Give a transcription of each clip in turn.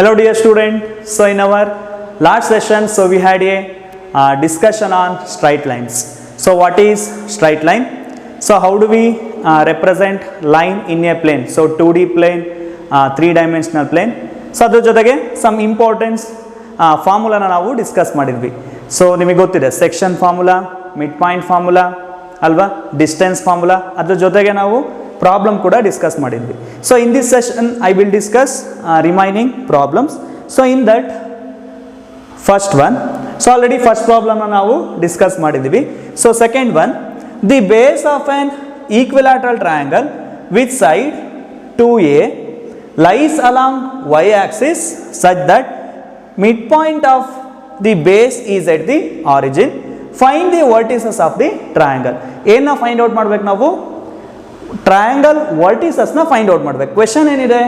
Hello dear student. So in our last session, we had a discussion on straight lines. So what is straight line? So how do we represent line in a plane? So 2D plane, 3-dimensional plane. So adar jotege some importance formula na navu discuss madidvi. So nimage gottide section formula, midpoint formula alva, distance formula, adar jotege navu problem kuda discuss madidvi. So in this session I will discuss remaining problems. So in that first one, so already first problem na navu discuss madidvi. So second one, the base of an equilateral triangle with side 2a lies along y axis such that midpoint of the base is at the origin. Find the vertices of the triangle. Ena find out madbeku navu triangle ವರ್ಟಿಸಸ್ನ find out ಮಾಡಬೇಕು. Question ಏನಿದೆ,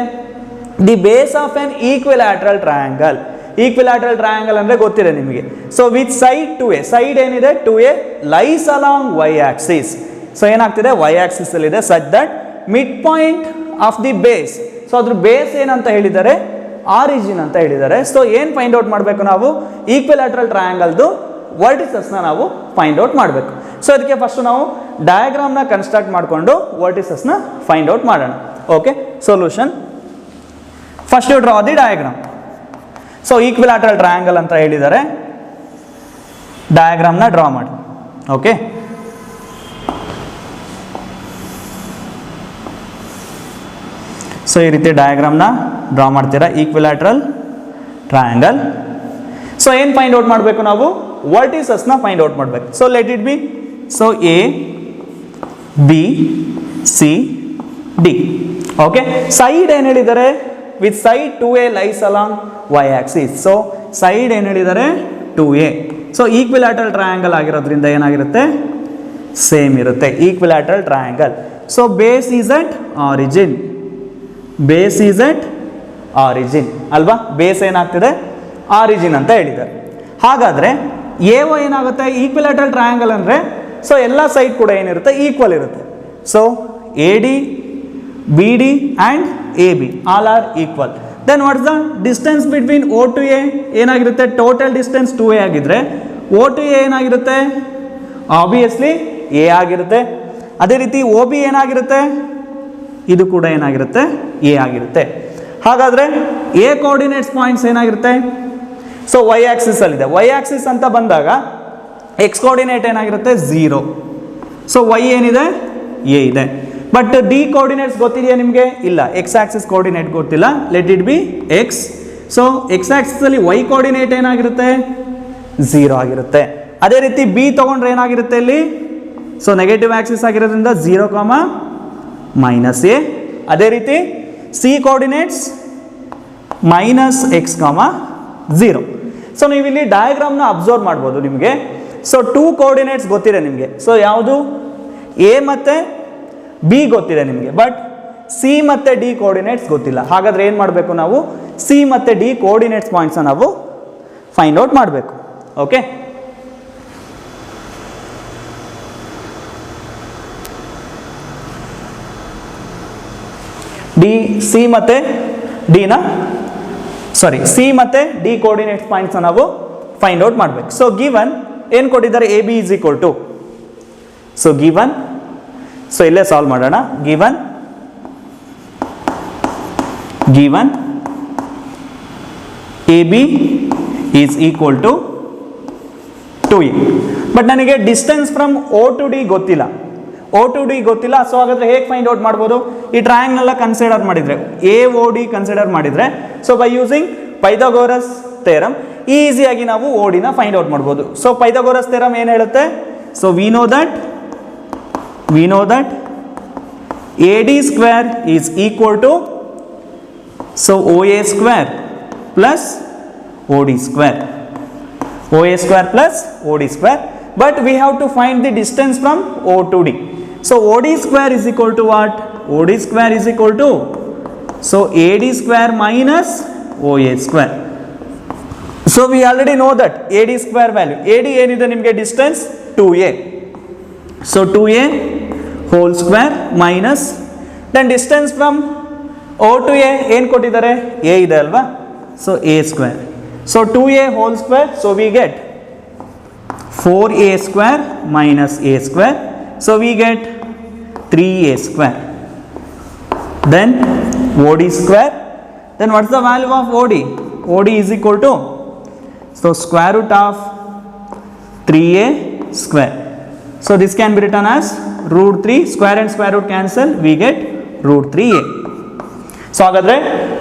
the base of an equilateral triangle. Equilateral triangle ಅಂದರೆ ಗೊತ್ತಿದೆ ನಿಮಗೆ. So with side 2a, side ಏನಿದೆ 2a lies along Y axis. So ಏನಾಗ್ತಿದೆ, Y axis ಅಲ್ಲಿ ಇದೆ. Such that midpoint of the base, so ಅದ್ರ ಬೇಸ್ ಏನಂತ ಹೇಳಿದ್ದಾರೆ, ಆರಿಜಿನ್ ಅಂತ ಹೇಳಿದ್ದಾರೆ. ಸೊ ಏನು ಫೈಂಡ್ ಔಟ್ ಮಾಡಬೇಕು ನಾವು, ಈಕ್ವಿಲ್ಯಾಟ್ರಲ್ ಟ್ರಯಾಂಗಲ್ದು ವರ್ಟಿಸಸ್ನ ನಾವು ಫೈಂಡ್ ಔಟ್ ಮಾಡಬೇಕು. ಸೊ ಅದಕ್ಕೆ ಫಸ್ಟ್ ನಾವು ಡಯಾಗ್ರಾಮ್ನ ಕನ್ಸ್ಟ್ರಕ್ಟ್ ಮಾಡಿಕೊಂಡು ವರ್ಟಿಸಸ್ನ ಫೈಂಡ್ ಔಟ್ ಮಾಡೋಣ. Okay, solution. First you draw the diagram. So equilateral triangle ಅಂತ ಹೇಳಿದ್ದಾರೆ, ಡಯಾಗ್ರಾಮ್ನ ಡ್ರಾ ಮಾಡಿ. ಓಕೆ, ಸೊ ಈ ರೀತಿ ಡಯಾಗ್ರಾಮ್ನ ಡ್ರಾ ಮಾಡ್ತೀರಾ, ಈಕ್ವಿಲ್ಯಾಟ್ರಲ್ ಟ್ರಯಾಂಗಲ್. ಸೊ ಏನು ಫೈಂಡ್ ಔಟ್ ಮಾಡಬೇಕು ನಾವು, ವರ್ಟಿಸಸ್ನ ಫೈಂಡ್ ಔಟ್ ಮಾಡಬೇಕು. So let it be, so A B C D. Okay, side ಏನು ಹೇಳಿದ್ದಾರೆ, with side 2a lies along Y axis. So side ಏನು ಹೇಳಿದ್ದಾರೆ 2a. ಸೊ ಈಕ್ವಿಲ್ಯಾಟ್ರಲ್ ಟ್ರಯಾಂಗಲ್ ಆಗಿರೋದ್ರಿಂದ ಏನಾಗಿರುತ್ತೆ, ಸೇಮ್ ಇರುತ್ತೆ, equilateral triangle. So base is at origin, base is at origin ಅಲ್ವಾ, base ಏನಾಗ್ತಿದೆ origin ಅಂತ ಹೇಳಿದ್ದಾರೆ. ಹಾಗಾದರೆ ಎ ಏನಾಗುತ್ತೆ, ಈಕ್ವಿಲ್ಯಾಟ್ರಲ್ ಟ್ರಯಾಂಗಲ್ ಅಂದರೆ ಸೊ ಎಲ್ಲ ಸೈಡ್ ಕೂಡ ಏನಿರುತ್ತೆ, ಈಕ್ವಲ್ ಇರುತ್ತೆ. So A D, B D and A B all are equal. Then what's the distance between O to A ಏನಾಗಿರುತ್ತೆ, ಟೋಟಲ್ ಡಿಸ್ಟೆನ್ಸ್ 2a ಆಗಿದ್ರೆ ಓ ಟು ಎ ಏನಾಗಿರುತ್ತೆ, obviously a ಆಗಿರುತ್ತೆ. ಅದೇ ರೀತಿ ಒ ಬಿ ಏನಾಗಿರುತ್ತೆ, ಇದು ಕೂಡ ಏನಾಗಿರುತ್ತೆ, ಎ ಆಗಿರುತ್ತೆ. ಹಾಗಾದರೆ ಎ ಕೋಆರ್ಡಿನೇಟ್ಸ್ ಪಾಯಿಂಟ್ಸ್ ಏನಾಗಿರುತ್ತೆ, ಸೊ ವೈ ಆಕ್ಸಿಸ್ ಅಲ್ಲಿದೆ. ವೈ ಆಕ್ಸಿಸ್ ಅಂತ ಬಂದಾಗ ಎಕ್ಸ್ ಕೋಆರ್ಡಿನೇಟ್ ಏನಾಗಿರುತ್ತೆ 0. ಸೊ ವೈ ಏನಿದೆ, ಎ ಇದೆ. ಬಟ್ ಡಿ ಕೋಆರ್ಡಿನೇಟ್ಸ್ ಗೊತ್ತಿದೆಯಾ ನಿಮಗೆ, ಇಲ್ಲ. ಎಕ್ಸ್ ಆಕ್ಸಿಸ್ ಕೋಆರ್ಡಿನೇಟ್ ಗೊತ್ತಿಲ್ಲ, let it B X. So x axis ಅಲ್ಲಿ ವೈ ಕೋಆರ್ಡಿನೇಟ್ ಏನಾಗಿರುತ್ತೆ 0 ಆಗಿರುತ್ತೆ. ಅದೇ ರೀತಿ ಬಿ ತಗೊಂಡ್ರೆ ಏನಾಗಿರುತ್ತೆ ಇಲ್ಲಿ, ಸೊ ನೆಗೆಟಿವ್ ಆಕ್ಸಿಸ್ ಆಗಿರೋದ್ರಿಂದ 0, ಮೈನಸ್ ಎ. ಅದೇ ರೀತಿ ಸಿ ಕೋಆರ್ಡಿನೇಟ್ಸ್ -x, 0. ಸೊ ನೀವು ಇಲ್ಲಿ ಡಯಾಗ್ರಾಮ್ನ ಅಬ್ಸರ್ವ್ ಮಾಡ್ಬೋದು ನಿಮಗೆ. ಸೊ 2 ಕೋಆರ್ಡಿನೇಟ್ಸ್ ಗೊತ್ತಿದೆ ನಿಮಗೆ. ಸೊ ಯಾವುದು, ಎ ಮತ್ತು ಬಿ ಗೊತ್ತಿದೆ ನಿಮಗೆ, ಬಟ್ ಸಿ ಮತ್ತು ಡಿ ಕೋಆರ್ಡಿನೇಟ್ಸ್ ಗೊತ್ತಿಲ್ಲ. ಹಾಗಾದರೆ ಏನು ಮಾಡಬೇಕು ನಾವು, ಸಿ ಮತ್ತು ಡಿ ಕೋಆರ್ಡಿನೇಟ್ಸ್ ಪಾಯಿಂಟ್ಸ್ನ ನಾವು ಫೈಂಡ್ ಔಟ್ ಮಾಡಬೇಕು. ಓಕೆ, ಡಿ ಸಿ ಮತ್ತು ಡಿನ ಸಿ ಮತ್ತು ಡಿ ಕೋಆರ್ಡಿನೇಟ್ಸ್ ಪಾಯಿಂಟ್ಸ್ನ ನಾವು ಫೈಂಡ್ ಔಟ್ ಮಾಡಬೇಕು. ಸೊ ಗಿವನ್ ಏನು ಕೊಟ್ಟಿದ್ದಾರೆ, A B is equal to, so given, so ಇಲ್ಲೇ ಸಾಲ್ವ್ ಮಾಡೋಣ. Given A B is equal to 2a. But ನನಗೆ distance from O to D ಗೊತ್ತಿಲ್ಲ, ಓ ಟು ಡಿ ಗೊತ್ತಿಲ್ಲ. ಸೊ ಹಾಗಾದರೆ ಹೇಗೆ ಫೈಂಡ್ ಔಟ್ ಮಾಡ್ಬೋದು, ಈ ಟ್ರಯಾಂಗಲ್ನ ಕನ್ಸಿಡರ್ ಮಾಡಿದರೆ, ಎ ಓ ಡಿ ಕನ್ಸಿಡರ್ ಮಾಡಿದರೆ, so by using Pythagoras theorem ಈಸಿಯಾಗಿ ನಾವು ಓ ಡಿನ ಫೈಂಡ್ ಔಟ್ ಮಾಡ್ಬೋದು. ಸೊ ಪೈಥಾಗೋರಸ್ ಥಿಯರಮ್ ಏನು ಹೇಳುತ್ತೆ, so we know that A D square is equal to, so O A square plus O D square, O A square plus O D square. But we have to find the distance from O to D. So OD square is equal to what? OD square is equal to, so AD square minus OA square. So we already know that AD square value. AD ಏನಿದೆ ನಿಮಗೆ distance 2a. So 2a whole square minus then distance from O to A ಏನು ಕೊಟ್ಟಿದ್ದಾರೆ, a ಇದೆ ಅಲ್ವಾ. so a square. So 2a whole square, so we get 4a square minus a square, so we get 3a square. Then OD square, then what's the value of OD? OD is equal to, so square root of 3a square. So this can be written as root 3, square and square root cancel, we get root 3a. So ಹಾಗಾದರೆ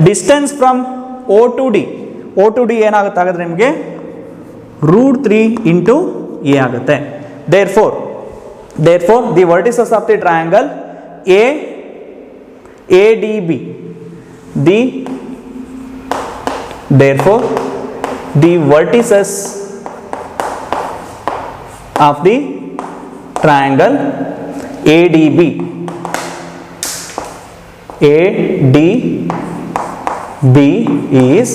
distance from O to D, O to D ಏನಾಗುತ್ತೆ ಹಾಗಾದರೆ ನಿಮಗೆ root 3 into a ಆಗುತ್ತೆ. Therefore the vertices of the triangle A D B, therefore the vertices of the triangle A D B, ADB is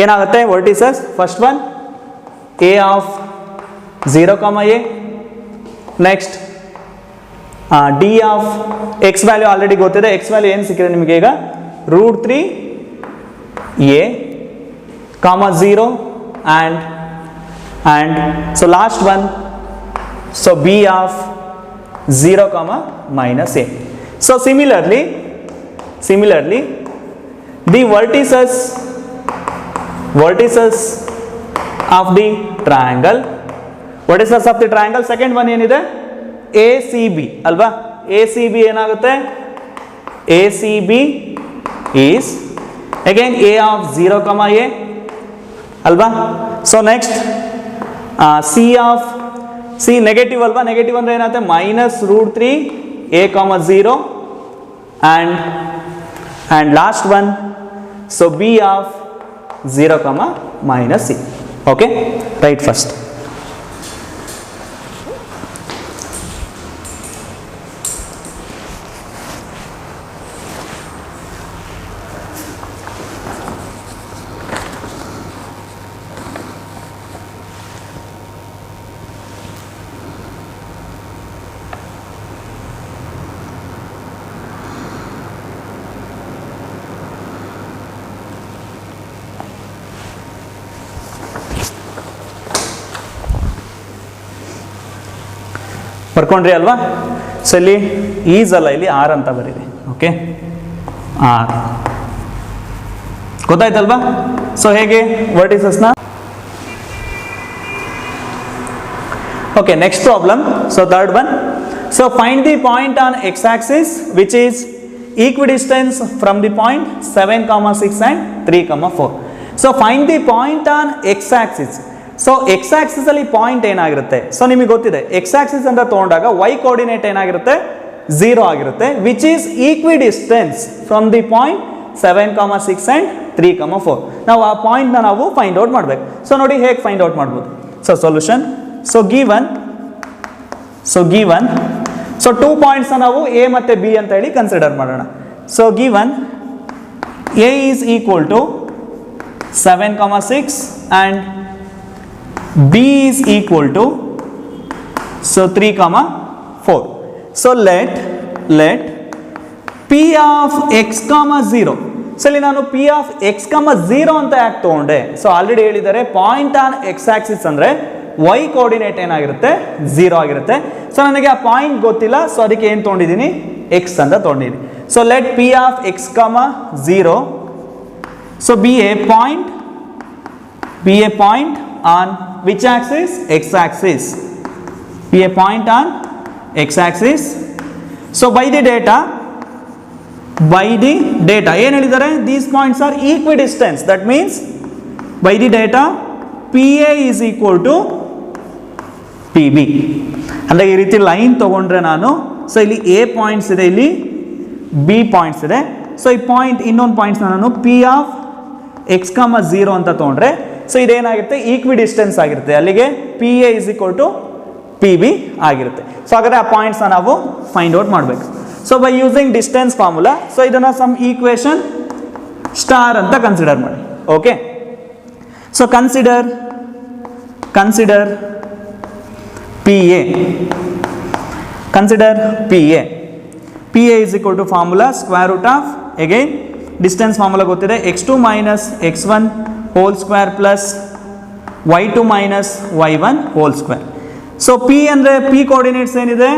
ಏನಾಗುತ್ತೆ vertices first one a of 0, a, next d of x value already ಗೊತ್ತಿದೆ, x value ಏನು ಸಿಕ್ಕಿದೆ ನಿಮಗೆ ಈಗ root 3a, 0 and so last one, so b of 0, minus a. So similarly the vertices of the triangle, second one ಏನಿದೆ ACB ಅಲ್ವಾ, ACB ಏನಾಗುತ್ತೆ, ACB is again a of 0, a ಅಲ್ವಾ. So next C negative ಅಲ್ವಾ, negative ಅಂದ್ರೆ ಏನಾಗುತ್ತೆ minus root 3a, 0 and last one, so b of 0, minus c. Okay, write first. ಬರ್ಕೊಂಡ್ರಿ ಅಲ್ವಾ. So ಇಲ್ಲಿ is ಅಲ್ಲ, ಇಲ್ಲಿ ಆರ್ ಅಂತ ಬರೀರಿ. ಓಕೆ, ಆರ್ ಗೊತ್ತಾಯ್ತಲ್ವಾ. ಸೊ ಹೇಗೆ ವರ್ಟಿಸಸ್ನ. Okay, next problem. So third one, so find the point on x axis which is equidistance from the point 7, 6 and 3, 4. So find the point on x axis. So x axis ಅಲ್ಲಿ point ಏನಾಗಿರುತ್ತೆ, so ನಿಮಗೆ ಗೊತ್ತಿದೆ X Axis ಅಂತ ತಗೊಂಡಾಗ Y coordinate ಏನಾಗಿರುತ್ತೆ 0 ಆಗಿರುತ್ತೆ, which is equidistance from the point 7, 6 and 3, 4. ನಾವು ಆ ಪಾಯಿಂಟ್ನ ನಾವು ಫೈಂಡ್ ಔಟ್ ಮಾಡಬೇಕು. ಸೊ ನೋಡಿ ಹೇಗೆ ಫೈಂಡ್ ಔಟ್ ಮಾಡ್ಬೋದು. So solution, so given so 2 points ನಾವು ಎ ಮತ್ತೆ ಬಿ ಅಂತ ಹೇಳಿ ಕನ್ಸಿಡರ್ ಮಾಡೋಣ. So given A is equal to 7, 6 and b is equal to so 3, 4. So let p of x, 0. So ಇಲ್ಲಿ ನಾನು p of x, 0 ಅಂತ ಯಾಕೆ ತಗೊಂಡೆ, ಸೊ ಆಲ್ರೆಡಿ ಹೇಳಿದ್ದಾರೆ ಪಾಯಿಂಟ್ ಆನ್ ಎಕ್ಸ್ ಆಕ್ಸಿಸ್ ಅಂದ್ರೆ y ಕೋಆರ್ಡಿನೇಟ್ ಏನಾಗಿರುತ್ತೆ 0 ಆಗಿರುತ್ತೆ. ಸೊ ನನಗೆ ಆ ಪಾಯಿಂಟ್ ಗೊತ್ತಿಲ್ಲ, ಸೊ ಅದಕ್ಕೆ ಏನು ತೊಗೊಂಡಿದ್ದೀನಿ x ಅಂತ ತೊಗೊಂಡಿದ್ದೀನಿ. So let p of x, 0 so be a point on which axis? X axis. Be a point on x axis. So by the data ಏನು ಹೇಳಿದ್ದಾರೆ, these points are equidistant. That means by the data PA is equal to PB. ಅಂದರೆ ಈ ರೀತಿ line ತಗೊಂಡ್ರೆ ನಾನು, so ಇಲ್ಲಿ A points ಇದೆ, ಇಲ್ಲಿ B ಪಾಯಿಂಟ್ಸ್ ಇದೆ. ಸೊ ಈ ಪಾಯಿಂಟ್ ಇನ್ನೊಂದು ಪಾಯಿಂಟ್ಸ್ನ ನಾನು P of x, 0 ಅಂತ ತೊಗೊಂಡ್ರೆ, ಸೊ ಇದೇನಾಗುತ್ತೆ ಈಕ್ವಿಡಿಸ್ಟೆನ್ಸ್ ಆಗಿರುತ್ತೆ, ಅಲ್ಲಿಗೆ P A is equal to P B ಆಗಿರುತ್ತೆ. ಸೊ ಹಾಗಾದರೆ ಆ ಪಾಯಿಂಟ್ಸ್ನ ನಾವು ಫೈಂಡ್ ಔಟ್ ಮಾಡಬೇಕು. So by using distance formula, so ಇದನ್ನು ಸಮ್ ಈಕ್ವೇಷನ್ ಸ್ಟಾರ್ ಅಂತ ಕನ್ಸಿಡರ್ ಮಾಡಿ. Okay, so consider P A is equal to formula square root of again distance formula ಗೊತ್ತಿದೆ, x2 minus x1 whole square plus y2 minus y1 whole square. So P ಅಂದರೆ P coordinates ಏನಿದೆ,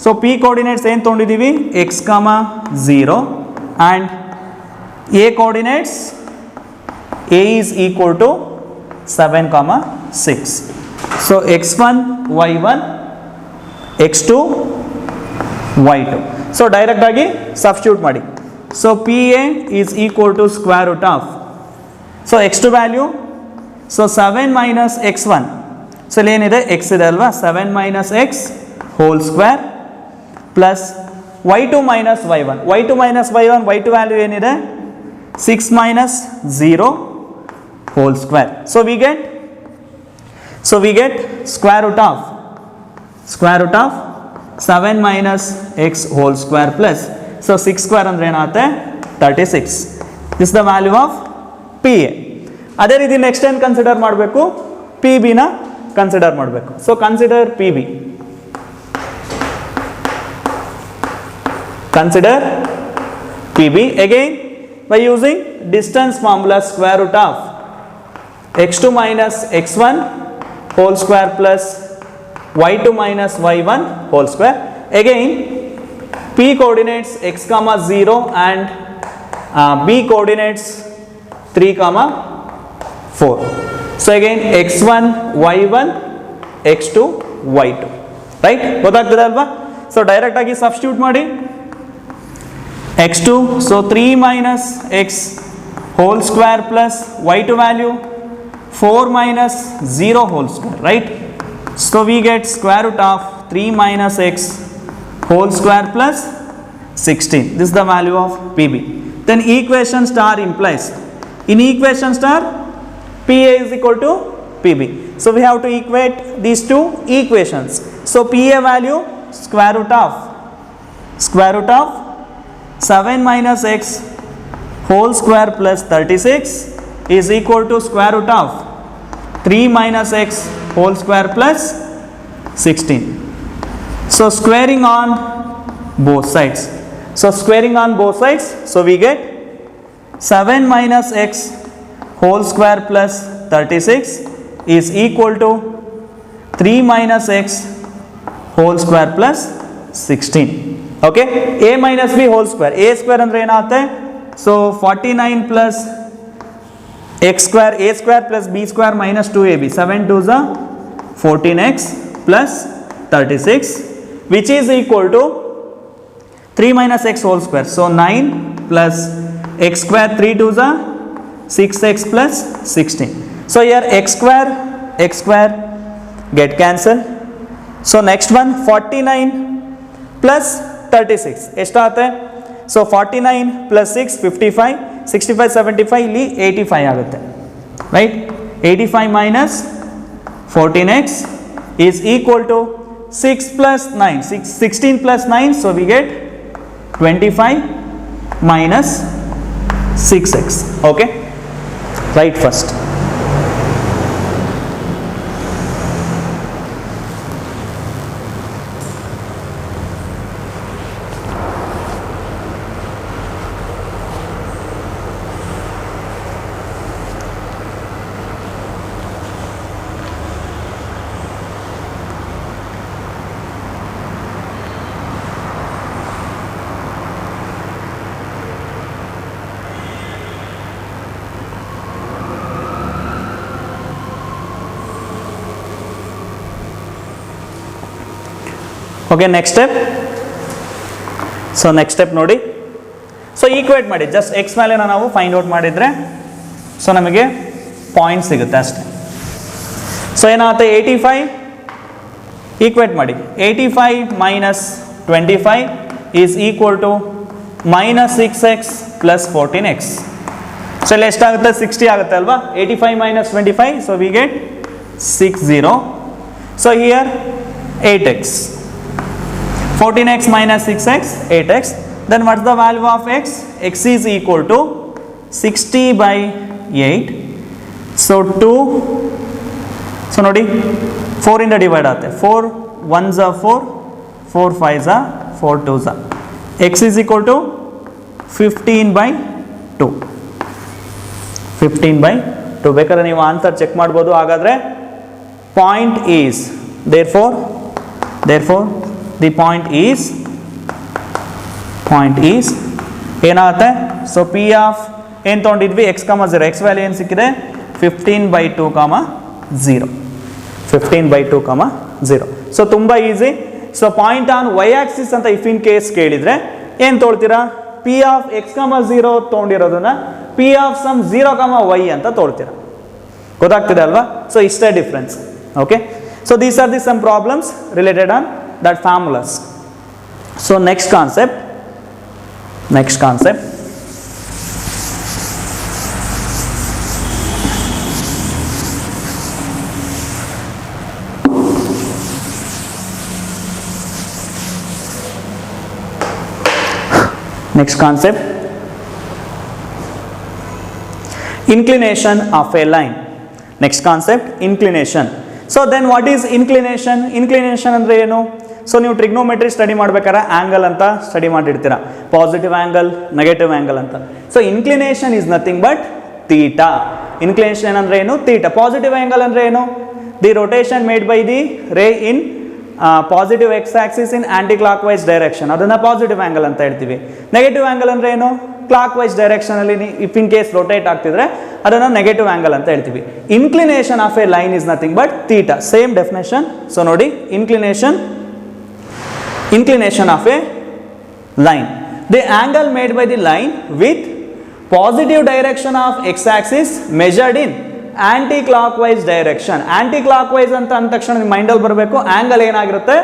so P coordinates ಏನು ತೊಗೊಂಡಿದ್ದೀವಿ, x, 0 and A coordinates a is equal to 7, 6. So x1 y1 x2 y2. So direct agi substitute ಮಾಡಿ. So pa is equal to square root of, so x2 value, so 7 minus x1, so ಇಲ್ಲಿ ಏನಿದೆ x ಇದೆ ಅಲ್ವಾ, 7 minus x whole square plus y2 minus y1, y2 minus y1, y2 value ಏನಿದೆ 6 minus 0 whole square. So we get square root of 7 minus x whole square plus, so 6 square ಅಂದ್ರೆ ಏನಾಗುತ್ತೆ 36. This is the value of PA. ಅದೇ ರೀತಿ next ಏನು consider ಮಾಡಬೇಕು, PB ನ consider ಮಾಡಬೇಕು. So consider PB, consider PB again by using distance formula, square root of x2 minus x1 whole square plus y2 minus y1 whole square. Again P coordinates x, 0 and B coordinates 3, 4. So again x1 y1 x2 y2, right? ಗೊತ್ತಾಗ್ತದೆ ಅಲ್ವಾ? So direct ಆಗಿ substitute ಮಾಡಿ. x2, so 3 minus x whole square plus y2 value 4 minus 0 whole square, right? So we get square root of 3 minus x whole square plus 16. This is the value of PB. Then equation star implies, in equation star PA is equal to PB. So we have to equate these two equations. So PA value square root of 7 minus x whole square plus 36 is equal to square root of 3 minus x whole square plus 16. So squaring on both sides. So squaring on both sides, so we get 7 minus x whole square plus 36 is equal to 3 minus x whole square plus 16. Okay, a minus b whole square, a square andre ಏನಾಗುತ್ತೆ, so 49 plus x square, a square plus b square minus 2ab, 7 2s are 14x plus 36, which is equal to 3 minus x whole square, so 9 plus x square, 3 2s are 6x plus 16. So here x square get cancelled. So next one 49 plus 36 ಎಷ್ಟಾಗುತ್ತೆ, so 49 plus 6 55, 65 75 ಇಲ್ಲಿ 85 ಆಗುತ್ತೆ, right? 85 minus 14x is equal to 6 plus 9, 16 plus 9, so we get 25 minus 6x. Okay, right first. Okay, next step ನೋಡಿ. So equate ಮಾಡಿ, just X ಮೇಲೆ ನಾವು find out ಮಾಡಿದರೆ so ನಮಗೆ point ಸಿಗುತ್ತೆ ಅಷ್ಟೆ. ಸೊ ಏನಾಗುತ್ತೆ, 85 ಈಕ್ವೇಟ್ ಮಾಡಿ, 85 minus 25 is equal to minus 6x plus 14x. So ಇಲ್ಲಿ ಎಷ್ಟಾಗುತ್ತೆ, 60 ಆಗುತ್ತೆ ಅಲ್ವಾ. 85 minus 25, so we get 60. So here 8x, 14x minus 6x, 8x. Then what's the value of x? X is equal to 60 by 8. So 2, so ನೋಡಿ 4 ಇಂದ divide ಆಗುತ್ತೆ, 4 1s are 4, 4 5s are 4 2s are. X is equal to 15/2. 15/2. ಬೇಕಾದ್ರೆ ನೀವು answer check ಮಾಡ್ಬೋದು. ಹಾಗಾದರೆ point is therefore the point is ಏನಾಗುತ್ತೆ? So P of ಏನು ತೊಗೊಂಡಿದ್ವಿ? x, 0. x value ಏನು ಸಿಕ್ಕಿದೆ? 15/2, 0. 15/2, 0. ಸೊ ತುಂಬ easy. So point on y axis ಅಂತ ಇಫ್ ಇನ್ ಕೇಸ್ ಕೇಳಿದರೆ ಏನು ತೊಗೊಳ್ತೀರಾ? ಪಿ ಆಫ್ x, 0 ತೊಗೊಂಡಿರೋದನ್ನ ಪಿ ಆಫ್ ಸಮ್ 0, y ಅಂತ ತೊಗೊಳ್ತೀರಾ. ಗೊತ್ತಾಗ್ತಿದೆ ಅಲ್ವಾ? ಸೊ ಇಷ್ಟೇ difference. Okay, so these are the some problems related on that formulas. So next concept. Next concept, inclination of a line. Next concept, inclination. So then what is inclination? Inclination ಅಂದ್ರೆ ಏನು? So ನೀವು trigonometry study ಮಾಡ್ಬೇಕಾದ್ರೆ angle ಅಂತ study ಮಾಡಿರ್ತೀರಾ, positive angle, negative angle ಅಂತ. So inclination is nothing but theta. Inclination ಅಂದರೆ ಏನು? Theta. Positive angle ಅಂದರೆ ಏನು? The rotation made by the ray in positive x axis in aunty clock wise direction, ಅದನ್ನು positive angle ಅಂತ ಹೇಳ್ತೀವಿ. Negative angle ಅಂದರೆ ಏನು? ಕ್ಲಾಕ್ ವೈಸ್ ಡೈರೆಕ್ಷನಲ್ಲಿ ಇಫ್ ಇನ್ ಕೇಸ್ ರೊಟೇಟ್ ಆಗ್ತಿದ್ರೆ ಅದನ್ನು ನೆಗೆಟಿವ್ ಆ್ಯಂಗಲ್ ಅಂತ ಹೇಳ್ತೀವಿ. Inclination of a line is nothing but theta. Same definition. So ನೋಡಿ, inclination of a line, the angle made by the line with positive direction of x-axis measured in anti-clockwise direction. Anti-clockwise ಅಂತ ಅಂದ ತಕ್ಷಣ ನಿಮ್ಮ ಮೈಂಡಲ್ಲಿ ಬರಬೇಕು, angle ಏನಾಗಿರುತ್ತೆ?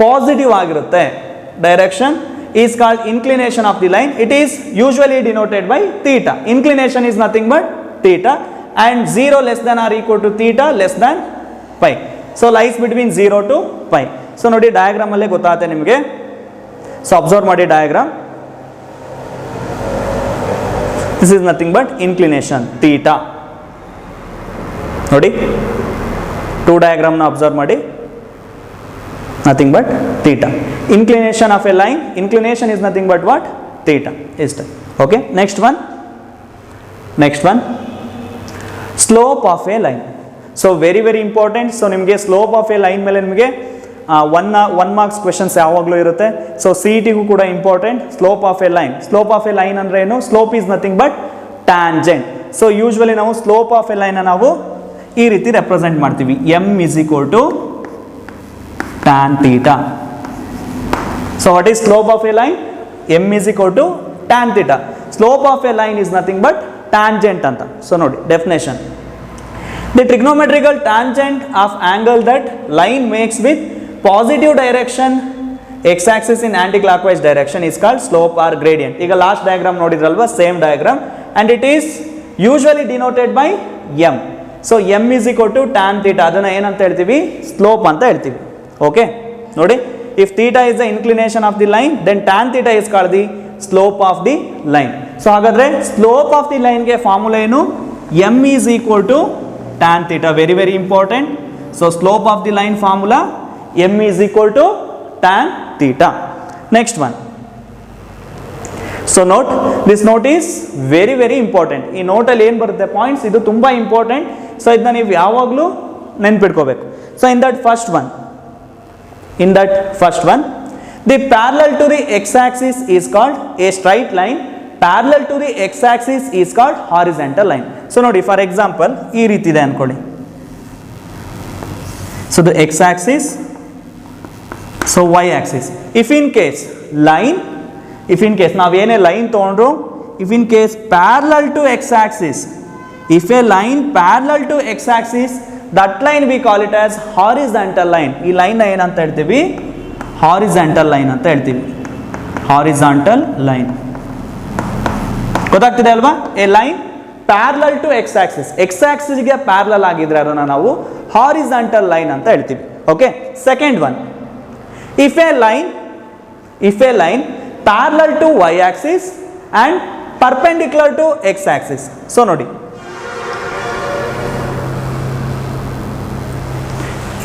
Positive ಆಗಿರುತ್ತೆ. Direction is called inclination of the line. It is usually denoted by theta. Inclination is nothing but theta, and 0 less than or equal to theta less than pi. So lies between 0 to pi. So ನೋಡಿ, diagram ಅಲ್ಲೇ ಗೊತ್ತಾಗುತ್ತೆ ನಿಮಗೆ. So observe ಮಾಡಿ diagram. This is nothing but inclination theta. ನೋಡಿ, 2 ಡಯಾಗ್ರಾಮ್ನ observe ಮಾಡಿ. Nothing but theta. Inclination of a line, inclination is nothing but what? Theta. ಇಷ್ಟ. Okay, next one slope of a line. So very very important. So ನಿಮಗೆ slope of a line ಮೇಲೆ ನಿಮಗೆ one marks questions ಯಾವಾಗಲೂ ಇರುತ್ತೆ. So C E ಟಿಗೂ ಕೂಡ important. Slope of a line. Slope of a line ಅಂದರೆ ಏನು? Slope is nothing but tangent. So usually ನಾವು slope of a line ನಾವು ಈ ರೀತಿ ರೆಪ್ರೆಸೆಂಟ್ ಮಾಡ್ತೀವಿ. m is equal to tan theta. So what is slope of a line? m is equal to tan theta. Slope of a line is nothing but tangent anta. So ನೋಡಿ, definition. The trigonometrical tangent of angle that line makes with positive direction x-axis in anti-clockwise direction is called slope or gradient. ಈಗ last diagram ನೋಡಿದ್ರಲ್ವಾ, same diagram, and it is usually denoted by m. So m is equal to tan theta. ಅದನ್ನ ಏನಂತ ಹೇಳ್ತೀವಿ? Slope ಅಂತ ಹೇಳ್ತೀವಿ. Okay, ನೋಡಿ, if theta is the inclination of the line, then tan theta is called the slope of the line. So ಹಾಗಾದ್ರೆ slope of the ಲೈನ್ಗೆ formula ಏನು? m is equal to tan theta. Very very important. So slope of the line formula, m is equal to tan theta. Next one. So note, this note is very very important. ಈ ನೋಟಲ್ಲಿ ಏನು ಬರುತ್ತೆ points, ಇದು ತುಂಬ important. So ಇದನ್ನ ನೀವು ಯಾವಾಗಲೂ ನೆನ್ಪಿಟ್ಕೋಬೇಕು. So in that first one, the parallel to the x-axis is called a straight line. Parallel to the x-axis is called horizontal line. So ನೋಡಿ, ಫಾರ್ ಎಕ್ಸಾಂಪಲ್ ಈ ರೀತಿ ಇದೆ ಅನ್ಕೊಳ್ಳಿ. So the x-axis, so y-axis. If in case ನಾವೇನೇ line ತೊಗೊಂಡ್ರು, if in case parallel to x-axis, if a line parallel to x-axis, that line we call it as horizontal line. ಈ line ಏನಂತ ಹೇಳ್ತೀವಿ? Horizontal line ಅಂತ ಹೇಳ್ತೀವಿ. Horizontal line ಗೊತ್ತಾಗ್ತಿದೆ ಅಲ್ವಾ? A line parallel to x-axis, x-axisಗೆ parallel ಆಗಿದ್ರೆ ಅದನ್ನು ನಾವು ಹಾರಿಜಾಂಟಲ್ ಲೈನ್ ಅಂತ ಹೇಳ್ತೀವಿ. Okay, second one, if a line parallel to y-axis and perpendicular to x-axis. So ನೋಡಿ,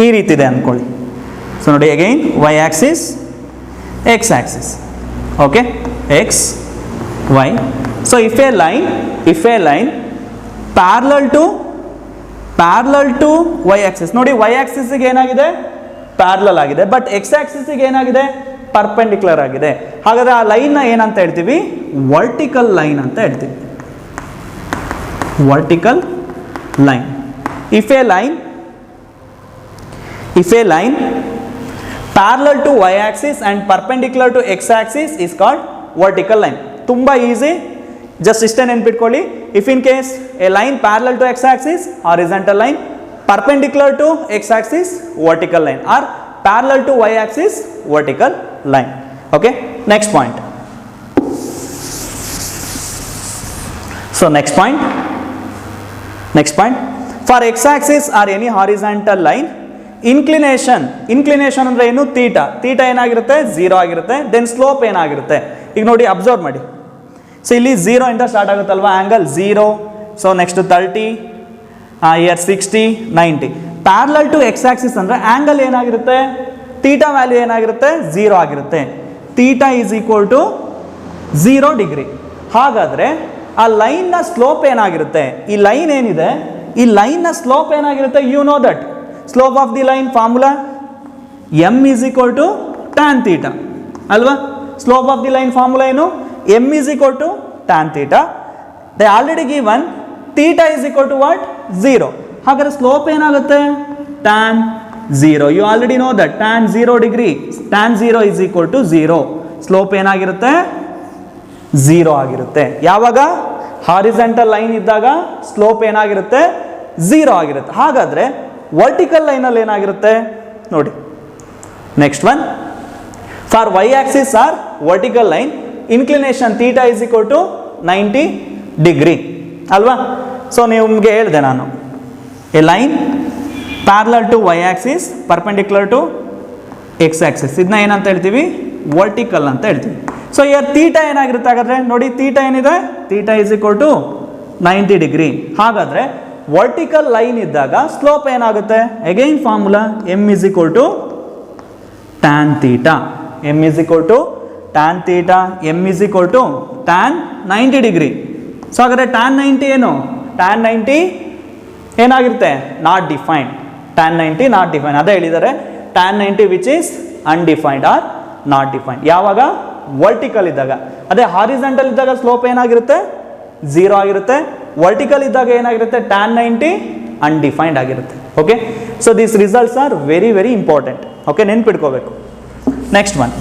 ಈ ರೀತಿ ಇದೆ ಅಂದ್ಕೊಳ್ಳಿ. ಸೊ ನೋಡಿ, again y-axis, x-axis. Okay, x y. So if a line parallel to y axis, ನೋಡಿ y axis ಗೆ ಏನಾಗಿದೆ parallel ಆಗಿದೆ, ಬಟ್ x axis ಗೆ ಏನಾಗಿದೆ ಪರ್ಪೆಂಡಿಕ್ಯುಲರ್ ಆಗಿದೆ. ಹಾಗಾದ್ರೆ ಆ ಲೈನ್ ನ ಏನಂತ ಹೇಳ್ತೀವಿ, ವರ್ಟಿಕಲ್ ಲೈನ್ ಅಂತ ಹೇಳ್ತೀವಿ. Vertical line. If a line parallel to y axis and perpendicular to x axis is called vertical line. ತುಂಬಾ ಈಸಿ, ಜಸ್ಟ್ ಇಷ್ಟೇ ನೆನ್ಪಿಟ್ಕೊಳ್ಳಿ. If in case a line parallel to X axis horizontal line, perpendicular to x axis vertical line, or parallel to y axis vertical line. Okay, next point. So next point for x axis or any horizontal line, inclination ಅಂದ್ರೆ ಏನು, theta ಏನಾಗಿರುತ್ತೆ 0 ಆಗಿರುತ್ತೆ. Then slope ಏನಾಗಿರುತ್ತೆ, ಈಗ ನೋಡಿ observe ಮಾಡಿ. So ಇಲ್ಲಿ 0 ಇಂದ ಸ್ಟಾರ್ಟ್ ಆಗುತ್ತಲ್ವಾ ಆಂಗಲ್ 0. ಸೊ ನೆಕ್ಸ್ಟ್ 30, ಇಯರ್ 60, 90. ಪ್ಯಾರಲಲ್ ಟು ಎಕ್ಸ್ ಆಕ್ಸಿಸ್ ಅಂದರೆ ಆ್ಯಂಗಲ್ ಏನಾಗಿರುತ್ತೆ, ಥೀಟಾ ವ್ಯಾಲ್ಯೂ ಏನಾಗಿರುತ್ತೆ 0 ಆಗಿರುತ್ತೆ. Theta is equal to 0 degree. ಹಾಗಾದರೆ ಆ ಲೈನ್ನ ಸ್ಲೋಪ್ ಏನಾಗಿರುತ್ತೆ, ಈ ಲೈನ್ ಏನಿದೆ ಈ ಲೈನ್ನ ಸ್ಲೋಪ್ ಏನಾಗಿರುತ್ತೆ, you know that slope of the line formula m is equal to tan theta ಅಲ್ವಾ. Slope of the line formula ಏನು, m is equal to tan theta. They already given theta is equal to what 0. ಹಾಗಾದ್ರೆ slope ಏನಾಗುತ್ತೆ tan 0. You already know that tan 0 degree, tan 0 is equal to 0. Slope ಏನಾಗಿರುತ್ತೆ 0 ಆಗಿರುತ್ತೆ. ಯಾವಾಗ horizontal line ಇದ್ದಾಗ slope ಏನಾಗಿರುತ್ತೆ 0 ಆಗಿರುತ್ತೆ. ಹಾಗಾದ್ರೆ ವರ್ಟಿಕಲ್ ಲೈನಲ್ಲಿ ಏನಾಗಿರುತ್ತೆ ನೋಡಿ. Next one, for y axis or vertical line, inclination theta is equal to 90 degree ಅಲ್ವಾ. ಸೊ ನಿಮಗೆ ಹೇಳಿದೆ ನಾನು, a line parallel to y axis perpendicular to x axis, ಇದನ್ನ ಏನಂತ ಹೇಳ್ತೀವಿ ವರ್ಟಿಕಲ್ ಅಂತ ಹೇಳ್ತೀವಿ. ಸೊ ಇಯರ್ ಥೀಟಾ ಏನಾಗಿರುತ್ತೆ ಹಾಗಾದ್ರೆ ನೋಡಿ, ಥೀಟಾ ಏನಿದೆ, theta is equal to 90 degree. ಹಾಗಾದ್ರೆ ವರ್ಟಿಕಲ್ ಲೈನ್ ಇದ್ದಾಗ ಸ್ಲೋಪ್ ಏನಾಗುತ್ತೆ, again formula m is equal to tan theta. m is equal to tan theta, m is equal to tan 90 degree. So ಹಾಗಾದ್ರೆ tan 90 ಏನು, tan 90 ಏನಾಗಿರುತ್ತೆ not defined. Tan 90 not define, ಅದೇ ಹೇಳಿದ್ದಾರೆ tan 90 which is undefined or not defined. ಯಾವಾಗ vertical ಇದ್ದಾಗ. ಅದೇ horizontal ಇದ್ದಾಗ slope ಏನಾಗಿರುತ್ತೆ 0 ಆಗಿರುತ್ತೆ. ವರ್ಟಿಕಲ್ ಇದ್ದಾಗ ಏನಾಗಿರುತ್ತೆ ಟ್ಯಾನ್ 90 ಅನ್ಡಿಫೈನ್ಡ್ ಆಗಿರುತ್ತೆ. Okay, so these results are very very important. Okay, ನೆನ್ಪಿಟ್ಕೋಬೇಕು. Next one